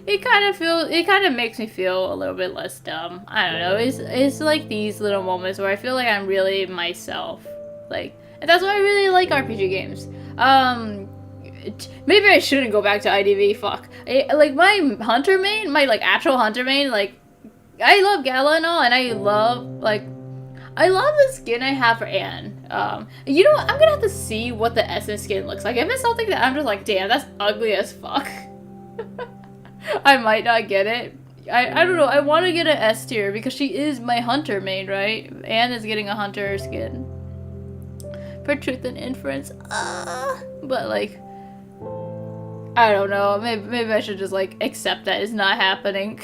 it kind of makes me feel a little bit less dumb. I don't know. It's like these little moments where I feel like I'm really myself. Like, and that's why I really like RPG games. maybe I shouldn't go back to IDV. Fuck. Like my hunter main, my like actual hunter main, like I love Gala and all, and I love the skin I have for Anne. You know what? I'm gonna have to see what the Essence skin looks like. If it's something that I'm just like, damn, that's ugly as fuck. I might not get it. I don't know. I want to get an S tier because she is my hunter main, right? Anne is getting a hunter skin. For truth and inference. But like, I don't know. Maybe I should just like accept that it's not happening.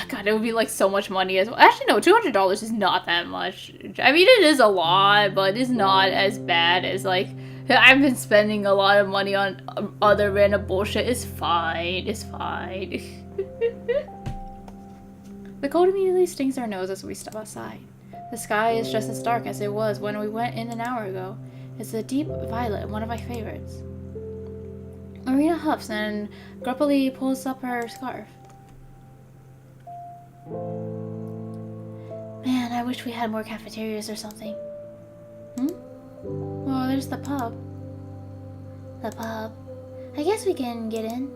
God, it would be like so much money as well. Actually, no, $200 is not that much. I mean, it is a lot, but it's not as bad as like I've been spending a lot of money on other random bullshit. It's fine. It's fine. The cold immediately stings our nose as we step outside. The sky is just as dark as it was when we went in an hour ago. It's a deep violet, one of my favorites. Marina huffs and grumpily pulls up her scarf. Man, I wish we had more cafeterias or something. Well, there's the pub. The pub. I guess we can get in.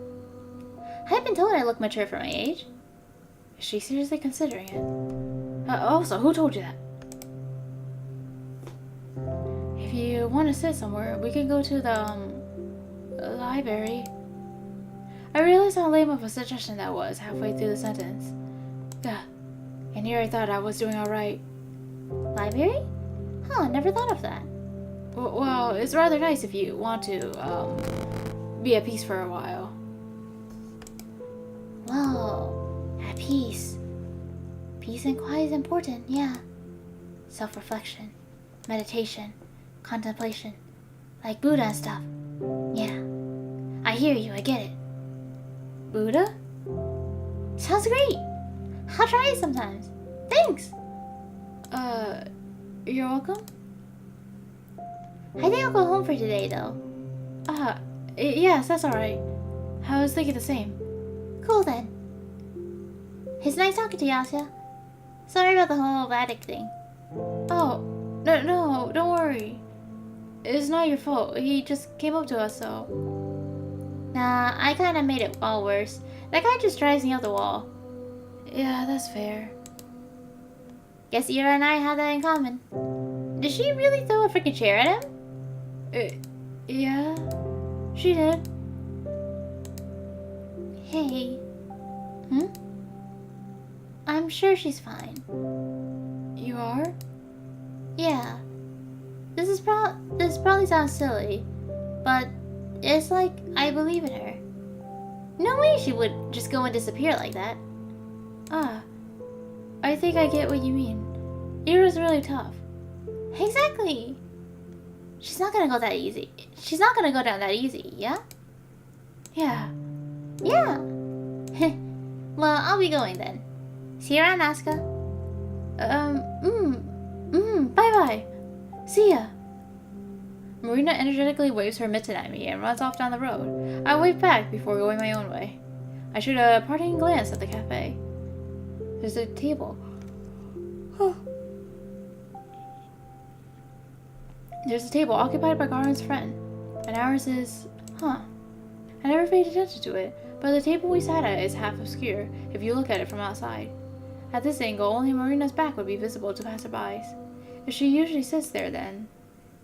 I've been told I look mature for my age. Is she seriously considering it? Also, who told you that? If you want to sit somewhere, we can go to the library. I realized how lame of a suggestion that was halfway through the sentence. And here I thought I was doing alright. Library? Huh, never thought of that. Well, it's rather nice if you want to, be at peace for a while. Whoa, at peace. Peace and quiet is important, yeah. Self-reflection, meditation, contemplation. Like Buddha and stuff. Yeah. I hear you, I get it. Buddha? Sounds great. I'll try it sometimes. Thanks. You're welcome? I think I'll go home for today, though. Yes, that's alright. I was thinking the same. Cool, then. It's nice talking to you, Asya. Sorry about the whole addict thing. Oh, no, don't worry. It's not your fault. He just came up to us, so... Nah, I kinda made it all worse. That guy just drives me up the wall. Yeah, that's fair. Guess Ira and I had that in common. Did she really throw a freaking chair at him? Yeah, she did. Hey. I'm sure she's fine. You are? Yeah. This probably sounds silly, but it's like I believe in her. No way she would just go and disappear like that. I think I get what you mean. Ira's really tough. Exactly. She's not gonna go that easy. She's not gonna go down that easy, yeah? Yeah. Yeah. Well, I'll be going then. See you around, Asuka. Bye-bye. See ya. Marina energetically waves her mitten at me and runs off down the road. I wave back before going my own way. I shoot a parting glance at the cafe. There's a table. There's a table occupied by Garen's friend, and ours is... I never paid attention to it, but the table we sat at is half obscure if you look at it from outside. At this angle, only Marina's back would be visible to passerbys. If she usually sits there, then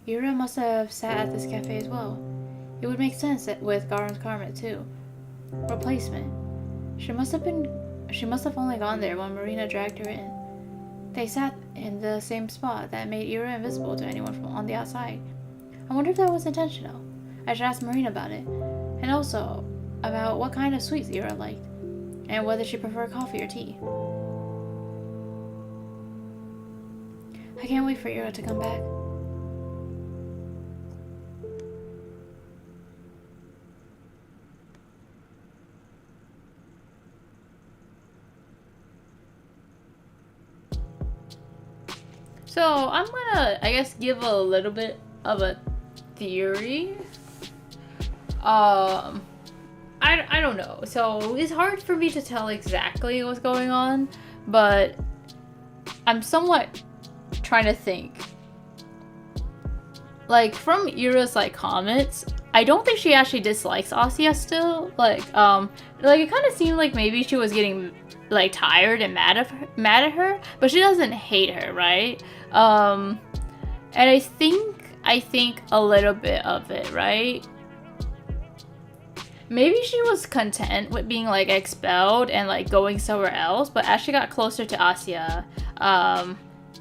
Ira must have sat at this cafe as well. It would make sense with Garen's garment too. Replacement. She must have only gone there when Marina dragged her in. They sat in the same spot that made Ira invisible to anyone from on the outside. I wonder if that was intentional. I should ask Marina about it, and also about what kind of sweets Ira liked, and whether she preferred coffee or tea. I can't wait for Ira to come back. So I'm gonna, I guess, give a little bit of a theory. I don't know. So it's hard for me to tell exactly what's going on, but I'm somewhat trying to think. like from Ira's like comments, I don't think she actually dislikes Asya still. Like it kind of seemed like maybe she was getting like tired and mad at her, but she doesn't hate her, right? And I think a little bit of it, right? Maybe she was content with being like expelled and like going somewhere else, but as she got closer to Asya,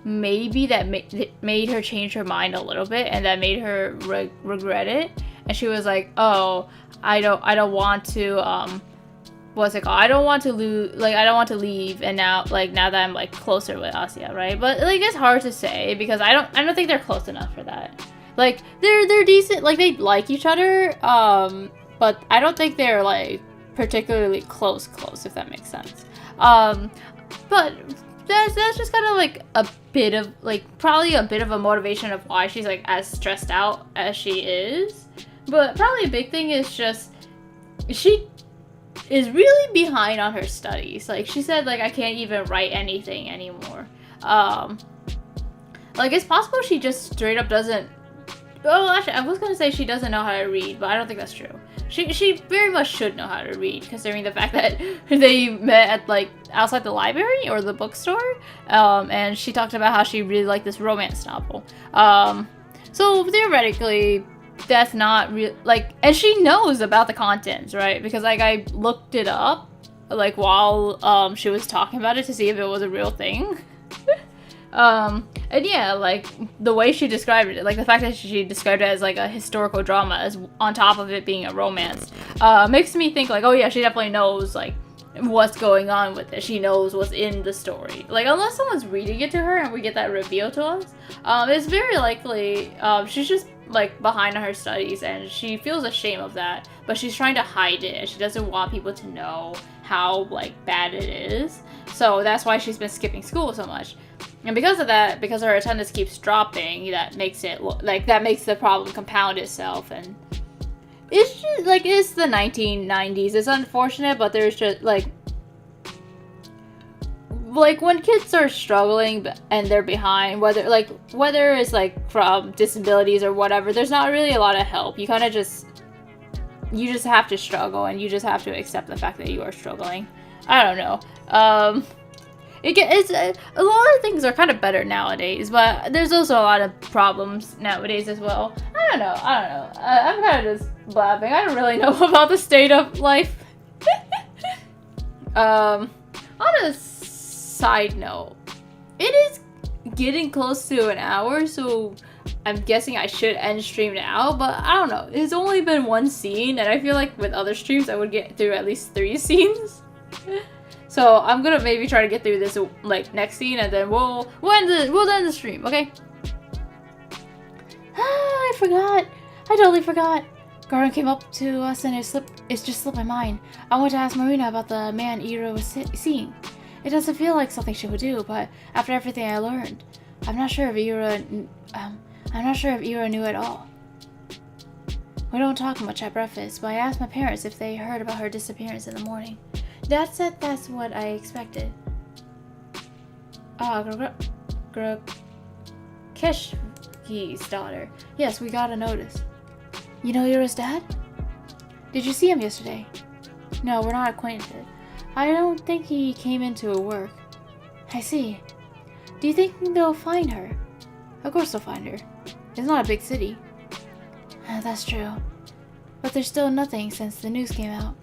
maybe that made her change her mind a little bit, and that made her regret it. And she was like, "Oh, I don't want to what's it called? I don't want to leave." And now that I'm like closer with Asya, right? But like it's hard to say because I don't think they're close enough for that. Like they're decent, like they like each other, but I don't think they're like particularly close, if that makes sense. But that's just kind of like a bit of like probably a bit of a motivation of why she's like as stressed out as she is. But probably a big thing is just she is really behind on her studies. Like she said, like I can't even write anything anymore. Like it's possible she just straight up doesn't. Well, actually, I was gonna say she doesn't know how to read, but I don't think that's true. She very much should know how to read, considering the fact that they met at like outside the library or the bookstore, and she talked about how she really liked this romance novel. So theoretically, that's not real. Like, and she knows about the contents, right? Because like I looked it up, like while she was talking about it to see if it was a real thing. And yeah, like the way she described it, like the fact that she described it as like a historical drama as on top of it being a romance, makes me think like, oh yeah, she definitely knows like what's going on with it. She knows what's in the story. Like unless someone's reading it to her and we get that revealed to us, it's very likely she's just like behind on her studies and she feels ashamed of that, but she's trying to hide it and she doesn't want people to know how like bad it is. So that's why she's been skipping school so much. And because of that, because her attendance keeps dropping, that makes it like that makes the problem compound itself. And it's just like it's the 1990s. It's unfortunate, but there's just like when kids are struggling and they're behind, whether it's like from disabilities or whatever, there's not really a lot of help. You kind of just have to struggle, and you just have to accept the fact that you are struggling. I don't know. It's a lot of things are kind of better nowadays, but there's also a lot of problems nowadays as well. I don't know. I'm kind of just blabbing. I don't really know about the state of life. On a side note, it is getting close to an hour, so I'm guessing I should end stream now, but I don't know. It's only been one scene, and I feel like with other streams I would get through at least 3 scenes. So I'm gonna maybe try to get through this like next scene, and then we'll end the stream, okay?
I forgot. I totally forgot. Garden came up to us and it just slipped my mind. I want to ask Marina about the man Ira was seeing. It doesn't feel like something she would do, but after everything I learned, I'm not sure if Ira knew at all. We don't talk much at breakfast, but I asked my parents if they heard about her disappearance in the morning. Dad said that's what I expected. Grachevski's daughter. Yes, we got a notice. You know Ira's dad? Did you see him yesterday? No, we're not acquainted. I don't think he came into work. I see. Do you think they'll find her? Of course they'll find her. It's not a big city. That's true. But there's still nothing since the news came out.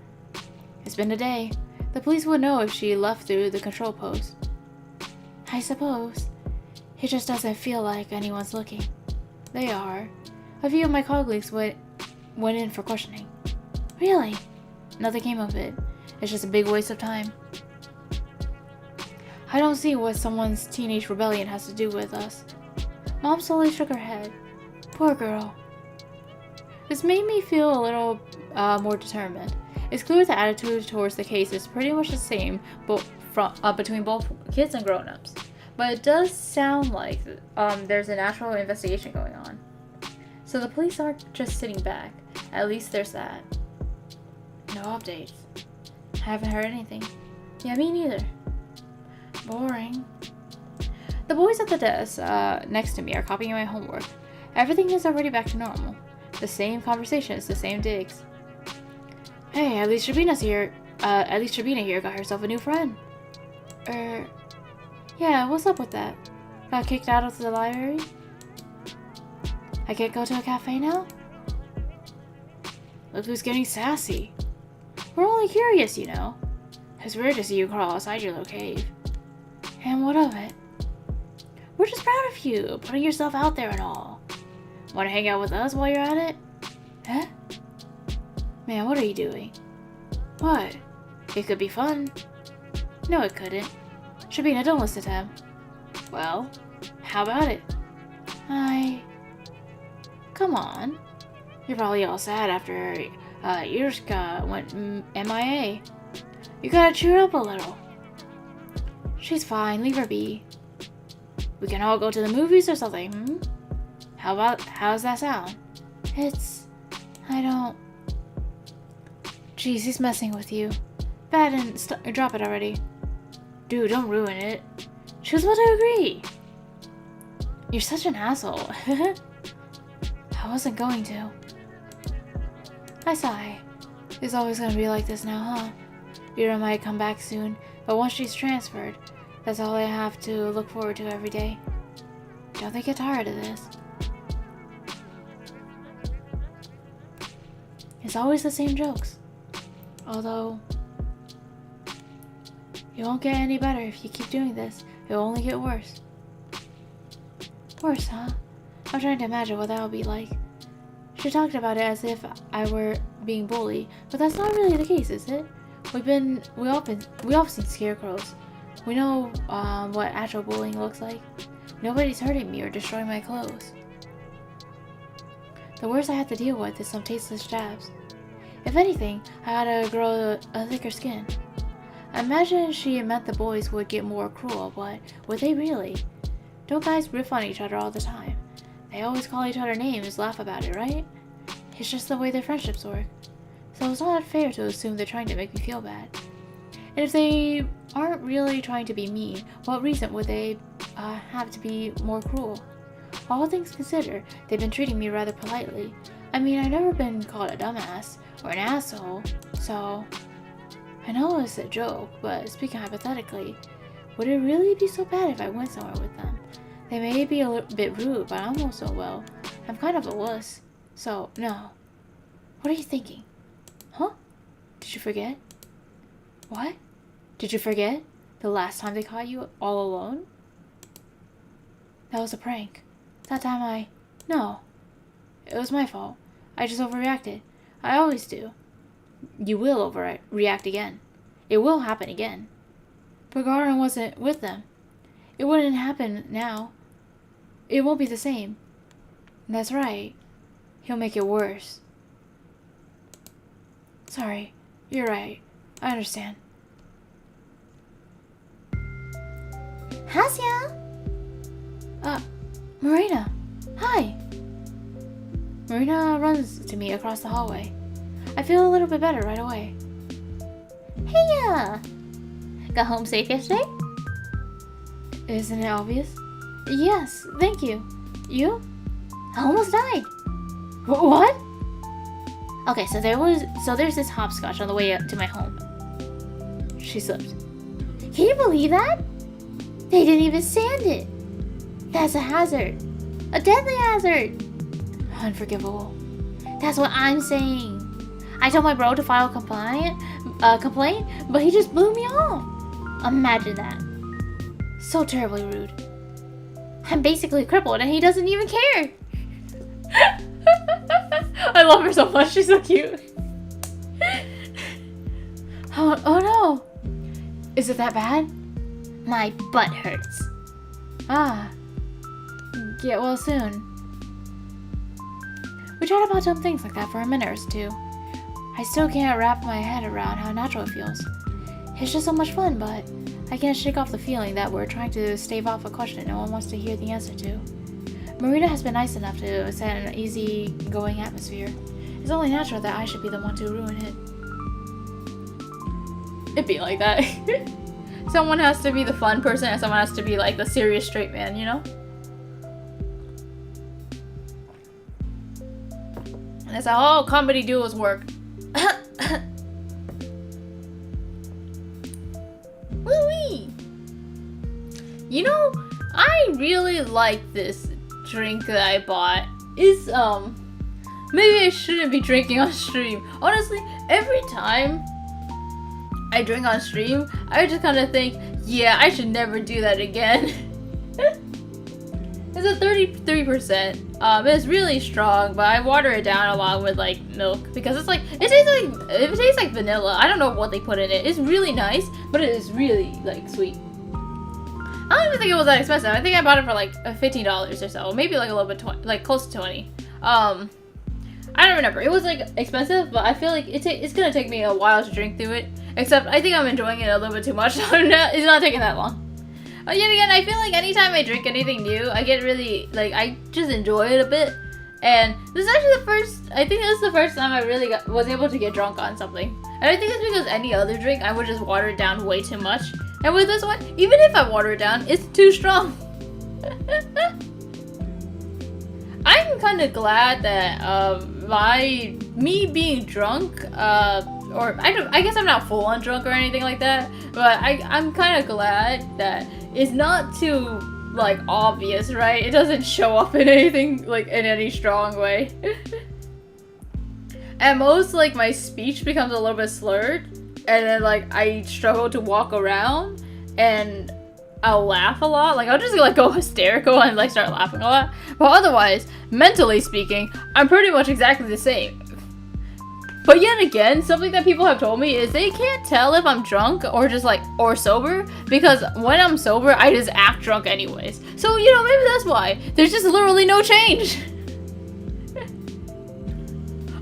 It's been a day. The police would know if she left through the control post. I suppose. It just doesn't feel like anyone's looking. They are. A few of my colleagues went in for questioning. Really? Nothing came of it. It's just a big waste of time. I don't see what someone's teenage rebellion has to do with us. Mom slowly shook her head. Poor girl. This made me feel a little more determined. It's clear the attitude towards the case is pretty much the same between both kids and grown-ups. But it does sound like there's an actual investigation going on. So the police aren't just sitting back. At least there's that. No updates. Haven't heard anything. Yeah, me neither. Boring. The boys at the desk next to me are copying my homework.
Everything is already back to normal. The same conversations, the same digs. Hey, at least Shubina here got herself a new friend. Yeah, what's up with that? Got kicked out of the library? I can't go to a cafe now? Look who's getting sassy. We're only curious, you know. It's weird to see you crawl outside your little cave. And what of it? We're just proud of you, putting yourself out there and all. Wanna hang out with us while you're at it? Huh? Man, what are you doing? What? It could be fun. No, it couldn't. Shubina, don't listen to him. Well, how about it? Come on. You're probably all sad after Irska went MIA. You gotta cheer up a little. She's fine, leave her be. We can all go to the movies or something, hmm? How's that sound? Jeez, he's messing with you. Bad and drop it already. Dude, don't ruin it. She was about to agree. You're such an asshole. I wasn't going to. I sigh. It's always gonna be like this now, huh? Ira might come back soon, but once she's transferred, that's all I have to look forward to every day. Don't they get tired of this? It's always the same jokes. Although, it won't get any better if you keep doing this. It'll only get worse. Worse, huh? I'm trying to imagine what that'll be like. She talked about it as if I were being bullied, but that's not really the case, is it? We all seen scarecrows. We know what actual bullying looks like. Nobody's hurting me or destroying my clothes. The worst I have to deal with is some tasteless jabs. If anything, I gotta grow a thicker skin. I imagine she meant the boys would get more cruel, but would they really? Don't guys riff on each other all the time? They always call each other names, laugh about it, right? It's just the way their friendships work. So it's not fair to assume they're trying to make me feel bad. And if they aren't really trying to be mean, what reason would they have to be more cruel? All things considered, they've been treating me rather politely. I mean, I've never been called a dumbass or an asshole, so I know it's a joke, but speaking hypothetically, would it really be so bad if I went somewhere with them? They may be a little bit rude, but I'm also, well, I'm kind of a wuss, so no. What are you thinking? Huh? Did you forget? What? Did you forget the last time they caught you all alone? That was a prank. That time No. It was my fault. I just overreacted. I always do. You will overreact again. It will happen again. But Garin wasn't with them. It wouldn't happen now. It won't be the same. That's right. He'll make it worse. Sorry. You're right. I understand.
Asya!
Marina! Hi! Marina runs to me across the hallway. I feel a little bit better right away.
Hey! Got home safe yesterday?
Isn't it obvious? Yes, thank you. You?
I almost died.
What?
Okay, so there's this hopscotch on the way up to my home.
She slipped.
Can you believe that? They didn't even sand it. That's a hazard. A deadly hazard.
Unforgivable.
That's what I'm saying. I told my bro to file a complaint, but he just blew me off. Imagine that.
So terribly rude.
I'm basically crippled and he doesn't even care.
I love her so much. She's so cute. Oh no. Is it that bad?
My butt hurts.
Ah. Get well soon. We chat about dumb things like that for a minute or two. I still can't wrap my head around how natural it feels. It's just so much fun, but I can't shake off the feeling that we're trying to stave off a question no one wants to hear the answer to. Marina has been nice enough to set an easy-going atmosphere. It's only natural that I should be the one to ruin it. It'd be like that. Someone has to be the fun person and someone has to be like the serious straight man, you know? That's how comedy duos work. Woo-wee! You know, I really like this drink that I bought. It's maybe I shouldn't be drinking on stream. Honestly, every time I drink on stream, I just kind of think, yeah, I should never do that again. It's a 33%. It's really strong, but I water it down along with like milk because it's like it tastes like vanilla. I don't know what they put in it. It's really nice, but it is really like sweet. I don't even think it was that expensive. I think I bought it for like $15 or so, maybe like a little bit like close to 20. I don't remember. It was like expensive, but I feel like it's gonna take me a while to drink through it. Except I think I'm enjoying it a little bit too much, so it's not taking that long. But yet again, I feel like anytime I drink anything new, I get really, like, I just enjoy it a bit. And this is actually I think this is the first time I really was able to get drunk on something. And I think it's because any other drink, I would just water it down way too much. And with this one, even if I water it down, it's too strong. I'm kind of glad that me being drunk, or I guess I'm not full on drunk or anything like that, but I'm kind of glad that it's not too like obvious, right? It doesn't show up in anything like in any strong way. At most, like my speech becomes a little bit slurred, and then like I struggle to walk around, and I'll laugh a lot. Like I'll just like go hysterical and like start laughing a lot. But otherwise, mentally speaking, I'm pretty much exactly the same. But yet again, something that people have told me is they can't tell if I'm drunk or just like, or sober, because when I'm sober, I just act drunk anyways. So, you know, maybe that's why. There's just literally no change.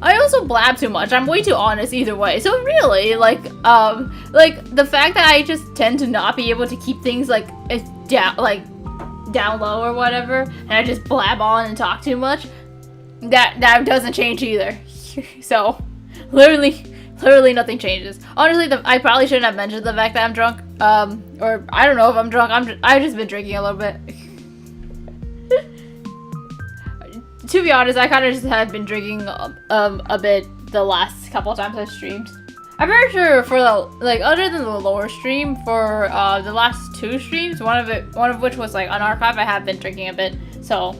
I also blab too much. I'm way too honest either way. So really, like the fact that I just tend to not be able to keep things like down low or whatever, and I just blab on and talk too much, that doesn't change either. So literally nothing changes. Honestly, I probably shouldn't have mentioned the fact that I'm drunk. Or I don't know if I'm drunk. I've just been drinking a little bit. To be honest, I kind of just have been drinking a bit the last couple of times I've streamed. I'm very sure for the other than the lower stream, for the last 2 streams, one of which was like unarchived, I have been drinking a bit. So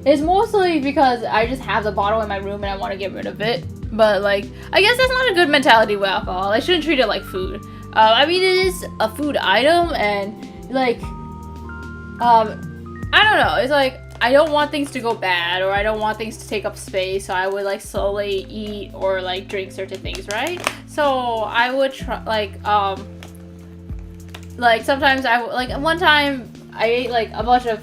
it's mostly because I just have the bottle in my room and I want to get rid of it. But like, I guess that's not a good mentality with alcohol. I shouldn't treat it like food. I mean, it is a food item, and like, I don't know. It's like I don't want things to go bad, or I don't want things to take up space. So I would like slowly eat or like drink certain things, right? So I would try like sometimes one time I ate like a bunch of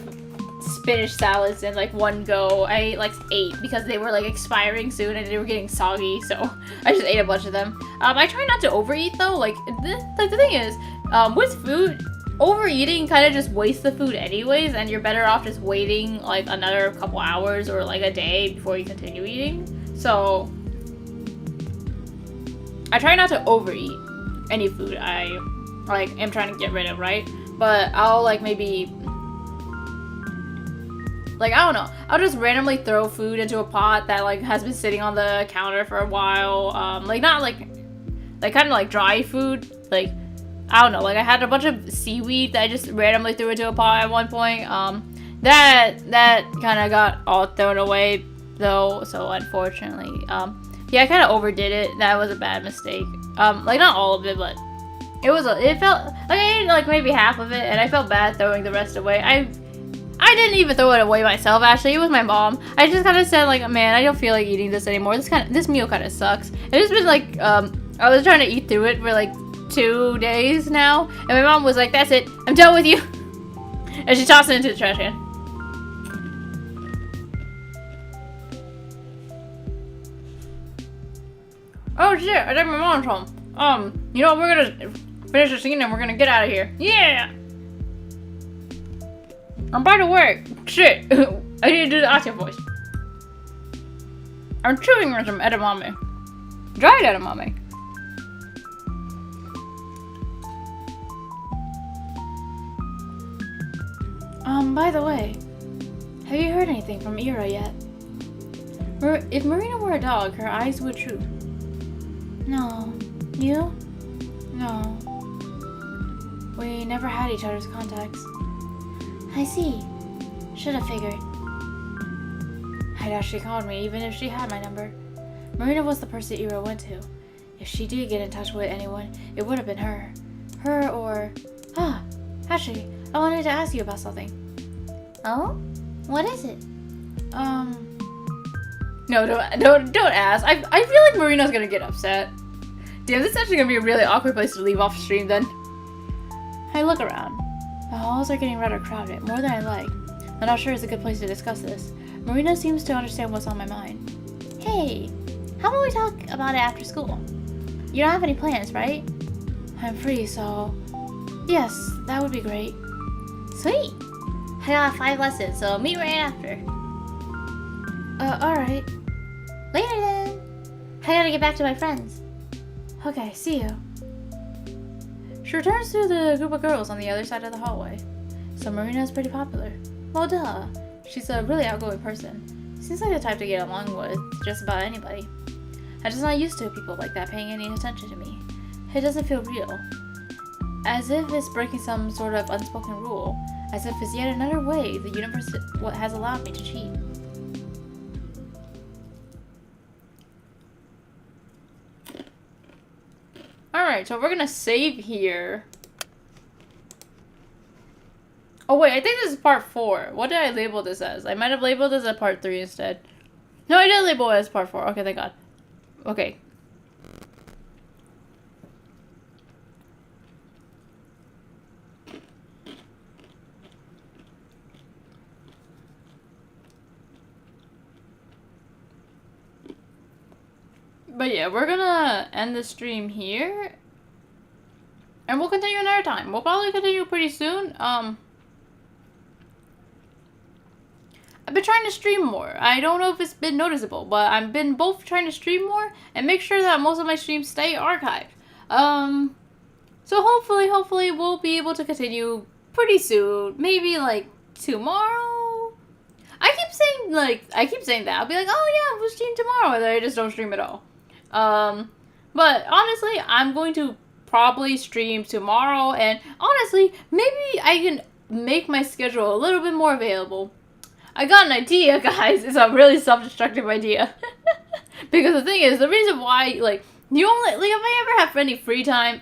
spinach salads in like one go. I ate like 8 because they were like expiring soon and they were getting soggy, so I just ate a bunch of them. I try not to overeat though. Like the thing is, with food, overeating kind of just wastes the food anyways, and you're better off just waiting like another couple hours or like a day before you continue eating. So I try not to overeat any food I like am trying to get rid of, right? But I'll like maybe like, I don't know, I'll just randomly throw food into a pot that like has been sitting on the counter for a while. Like not like kind of like dry food, like I don't know, like I had a bunch of seaweed that I just randomly threw into a pot at one point. That kind of got all thrown away though, so unfortunately, yeah, I kind of overdid it. That was a bad mistake. Like not all of it, but it felt like I ate like maybe half of it, and I felt bad throwing the rest away. I didn't even throw it away myself, actually. It was my mom. I just kind of said like, man, I don't feel like eating this anymore. This meal kind of sucks. And it's been like, I was trying to eat through it for like 2 days now, and my mom was like, that's it, I'm done with you. And she tossed it into the trash can. Oh shit, I think my mom's home. You know, we're gonna finish the scene and we're gonna get out of here. Yeah! I'm by the way, shit, I need to do the Asya voice. I'm chewing on some edamame. Dried edamame. By the way, have you heard anything from Ira yet? If Marina were a dog, her eyes would droop.
No. You?
No. We never had each other's contacts.
I see. Should have figured.
I'd actually called me, even if she had my number. Marina was the person Ira went to. If she did get in touch with anyone, it would have been her. Her or... actually, I wanted to ask you about something.
Oh? What is it?
No, don't ask. I feel like Marina's gonna get upset. Damn, this is actually gonna be a really awkward place to leave off stream then. I look around. The halls are getting rather crowded, more than I like. I'm not sure it's a good place to discuss this. Marina seems to understand what's on my mind.
Hey, how about we talk about it after school? You don't have any plans, right?
I'm free, so... Yes, that would be great.
Sweet! I got 5 lessons, so meet right after.
Alright.
Later then! I gotta get back to my friends.
Okay, see you. She returns to the group of girls on the other side of the hallway. So Marina is pretty popular. Well, duh. She's a really outgoing person. Seems like the type to get along with just about anybody. I'm just not used to people like that paying any attention to me. It doesn't feel real. As if it's breaking some sort of unspoken rule. As if it's yet another way the universe has allowed me to cheat. Alright, so we're gonna save here. Oh wait, I think this is part 4. What did I label this as? I might have labeled this as part 3 instead. No, I did label it as part 4. Okay, thank God. Okay. But yeah, we're gonna end the stream here. And we'll continue another time. We'll probably continue pretty soon. I've been trying to stream more. I don't know if it's been noticeable, but I've been both trying to stream more and make sure that most of my streams stay archived. So hopefully we'll be able to continue pretty soon. Maybe like tomorrow. I keep saying that. I'll be like, oh yeah, we'll stream tomorrow, and then I just don't stream at all. But honestly, I'm going to probably stream tomorrow, and honestly, maybe I can make my schedule a little bit more available. I got an idea, guys. It's a really self-destructive idea. Because the thing is, the reason why, like, if I ever have any free time,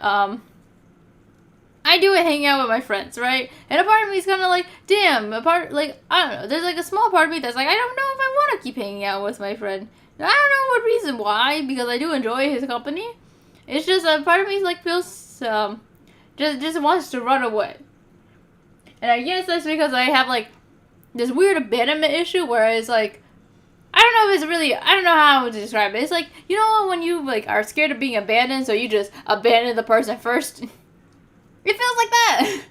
I do a hangout with my friends, right? And a part of me is kind of like, damn, I don't know, there's like a small part of me that's like, I don't know if I want to keep hanging out with my friend. I don't know what reason why, because I do enjoy his company. It's just a part of me like feels, just wants to run away. And I guess that's because I have like this weird abandonment issue where it's like, I don't know if it's really, I don't know how to describe it. It's like, you know when you like are scared of being abandoned, so you just abandon the person first? It feels like that.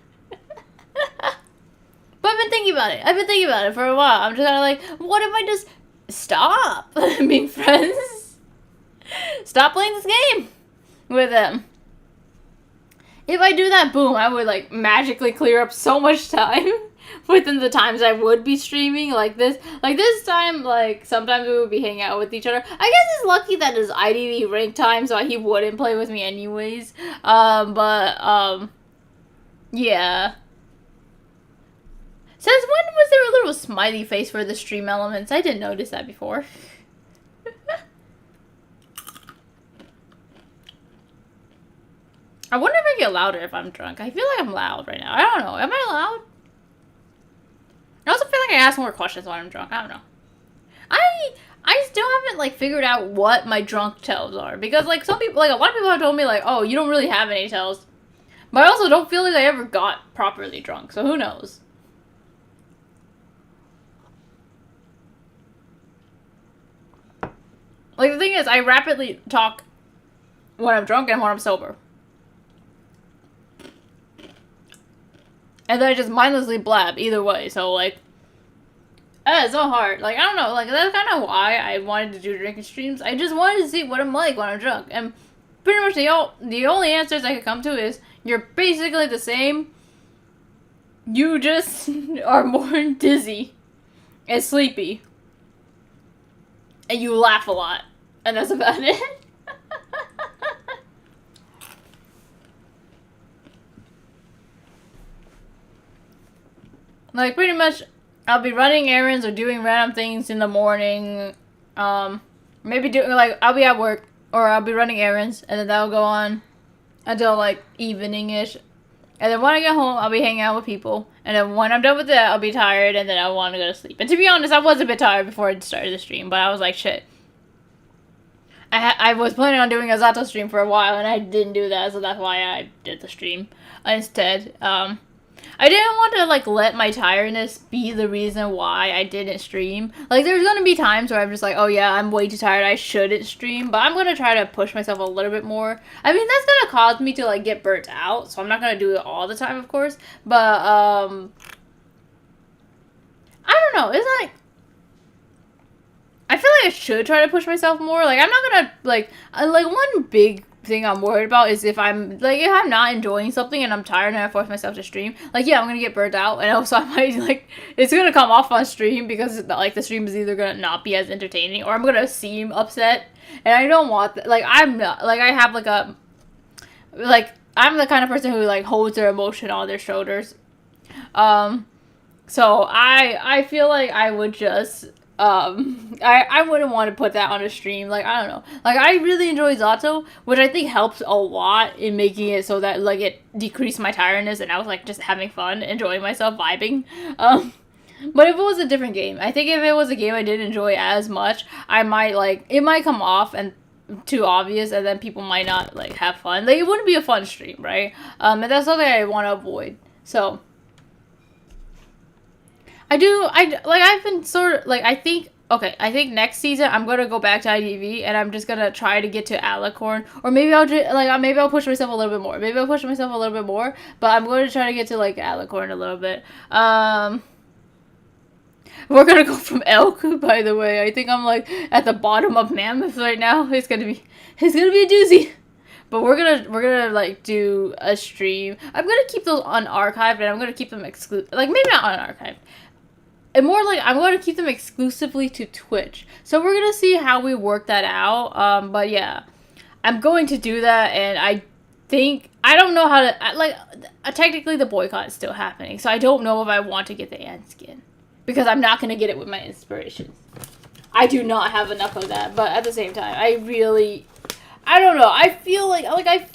But I've been thinking about it for a while. I'm just kind of like, what if I just stop being friends? Stop playing this game with them. If I do that, boom, I would like magically clear up so much time within the times I would be streaming. Like this time, like sometimes we would be hanging out with each other. I guess it's lucky that it's IDV rank time, so he wouldn't play with me anyways. Yeah. Since when was there a little smiley face for the stream elements? I didn't notice that before. I wonder if I get louder if I'm drunk. I feel like I'm loud right now. I don't know. Am I loud? I also feel like I ask more questions when I'm drunk. I don't know. I still haven't like figured out what my drunk tells are, because like some people, like a lot of people have told me like, oh, you don't really have any tells. But I also don't feel like I ever got properly drunk, so who knows? Like, the thing is, I rapidly talk when I'm drunk and when I'm sober. And then I just mindlessly blab either way, so, like, it's so hard. Like, I don't know, like, that's kind of why I wanted to do drinking streams. I just wanted to see what I'm like when I'm drunk. And pretty much the only answers I could come to is, you're basically the same. You just are more dizzy and sleepy. and you laugh a lot, and that's about it. Like, pretty much, I'll be running errands or doing random things in the morning. Maybe doing, like, I'll be at work, or I'll be running errands, and then that'll go on until, like, evening-ish. And then when I get home, I'll be hanging out with people. And then when I'm done with that, I'll be tired, and then I want to go to sleep. And to be honest, I was a bit tired before I started the stream, but I was like, shit. I was planning on doing a Z.A.T.O stream for a while, and I didn't do that, so that's why I did the stream instead. I didn't want to, like, let my tiredness be the reason why I didn't stream. Like, there's gonna be times where I'm just like, oh yeah, I'm way too tired, I shouldn't stream, but I'm gonna try to push myself a little bit more. I mean, that's gonna cause me to, like, get burnt out, so I'm not gonna do it all the time, of course, but, I don't know, it's like, I feel like I should try to push myself more. Like, I'm not gonna, like one big thing I'm worried about is if I'm not enjoying something and I'm tired and I force myself to stream, like, yeah, I'm gonna get burnt out, and also I might, like, it's gonna come off on stream because, like, the stream is either gonna not be as entertaining or I'm gonna seem upset, and I don't want that. Like, I'm not, like, I have, like, I'm the kind of person who, like, holds their emotion on their shoulders, so I feel like I would just, I wouldn't want to put that on a stream. Like, I don't know. Like, I really enjoy Z.A.T.O, which I think helps a lot in making it so that, like, it decreased my tiredness and I was, like, just having fun, enjoying myself, vibing. But if it was a different game, I think if it was a game I didn't enjoy as much, I might, like, it might come off and too obvious, and then people might not, like, have fun. Like, it wouldn't be a fun stream, right? And that's something I want to avoid. So I've been sort of, like, I think next season I'm gonna go back to IDV and I'm just gonna try to get to Alicorn, or maybe I'll push myself a little bit more, but I'm going to try to get to, like, Alicorn a little bit. We're gonna go from Elk, by the way. I think I'm, like, at the bottom of Mammoth right now. It's gonna be a doozy. But we're gonna like do a stream. I'm gonna keep those unarchived, and I'm gonna keep them exclusive. Like, maybe not unarchived. And more like, I'm going to keep them exclusively to Twitch. So we're going to see how we work that out. But yeah, I'm going to do that. And I don't know how to, like, technically the boycott is still happening. So I don't know if I want to get the Ant skin, because I'm not going to get it with my inspirations. I do not have enough of that. But at the same time, I don't know. I feel like I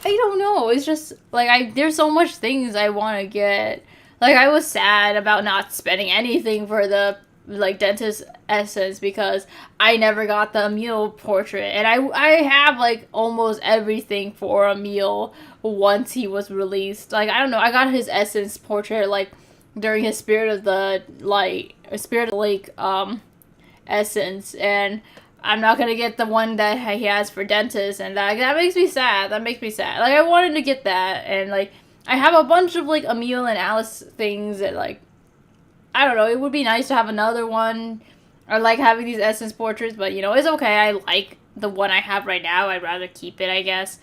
don't know. It's just, like, there's so much things I want to get. Like, I was sad about not spending anything for the, like, dentist essence because I never got the Emil portrait. And I have, like, almost everything for Emil once he was released. Like, I don't know, I got his essence portrait, like, during his Spirit of the Lake, essence. And I'm not gonna get the one that he has for dentist. And that makes me sad. Like, I wanted to get that. And, like, I have a bunch of, like, Emil and Alice things that, like, I don't know, it would be nice to have another one. I like having these essence portraits, but, you know, it's okay. I like the one I have right now. I'd rather keep it, I guess.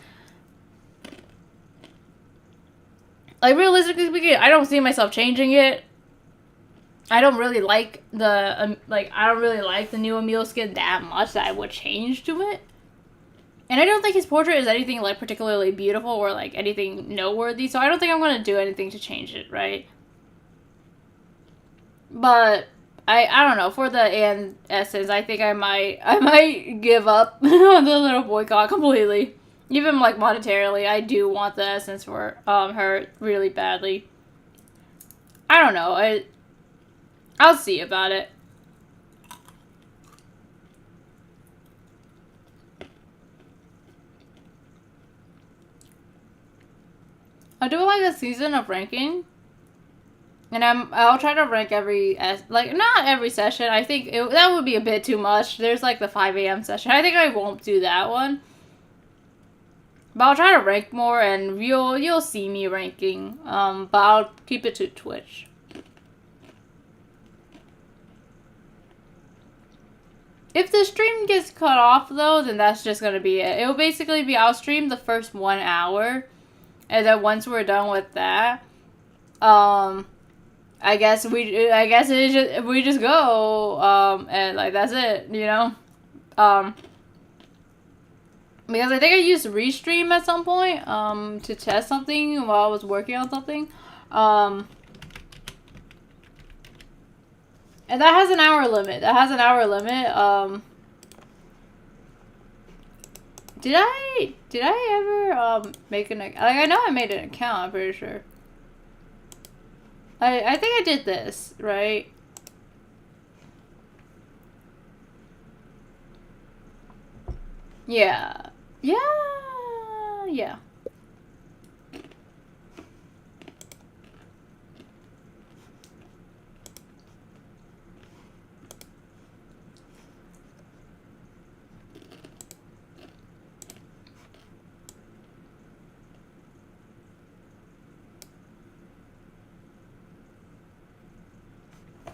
Like, realistically speaking, I don't see myself changing it. I don't really like the, I don't really like the new Emil skin that much that I would change to it. And I don't think his portrait is anything, like, particularly beautiful or, like, anything noteworthy, so I don't think I'm going to do anything to change it, right? But I don't know, for the essence, I think I might give up on the little boycott completely. Even, like, monetarily, I do want the essence for her really badly. I don't know, I'll see about it. I'll do, like, a season of ranking, and I'll try to rank not every session. I think that would be a bit too much. There's, like, the 5 a.m. session. I think I won't do that one, but I'll try to rank more, and you'll see me ranking. But I'll keep it to Twitch. If the stream gets cut off, though, then that's just gonna be it. It'll basically be, I'll stream the first 1 hour. And then once we're done with that, I'll we just go, and like that's it, you know, because I think I used Restream at some point, to test something while I was working on something, and that has an hour limit. Did I ever make an like I know I made an account, I'm pretty sure. I think I did this, right? Yeah. Yeah. Yeah.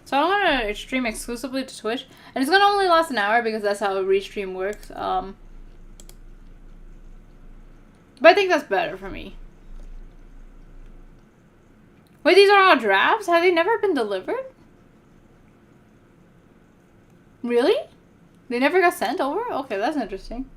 So I'm gonna stream exclusively to Twitch, and it's gonna only last an hour because that's how a restream works. But I think that's better for me. Wait, these are all drafts? Have they never been delivered? Really? They never got sent over? Okay, that's interesting.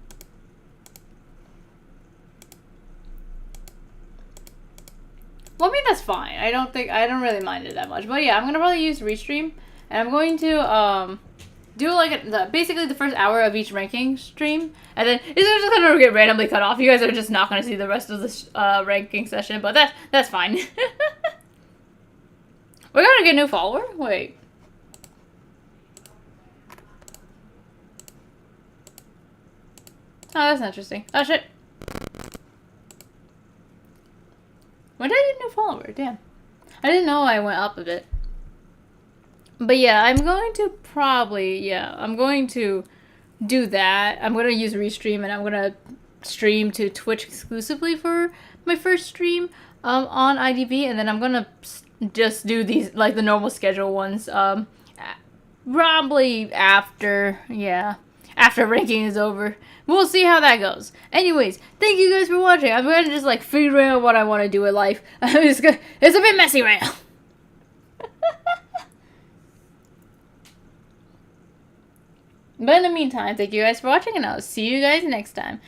Well, I mean, that's fine. I don't really mind it that much. But yeah, I'm gonna probably use Restream, and I'm going to, do like basically the first hour of each ranking stream, and then it's just gonna get randomly cut off. You guys are just not gonna see the rest of this ranking session, but that's fine. We're gonna get a new follower? Wait. Oh, that's interesting. Oh shit. When did I get a new follower? Damn. I didn't know I went up a bit. But yeah, I'm going to do that. I'm going to use Restream, and I'm going to stream to Twitch exclusively for my first stream on IDV, and then I'm going to just do these, like, the normal schedule ones, probably after ranking is over. We'll see how that goes. Anyways, thank you guys for watching. I'm going to just, like, figure out what I want to do in life. It's a bit messy right now. But in the meantime, thank you guys for watching, and I'll see you guys next time.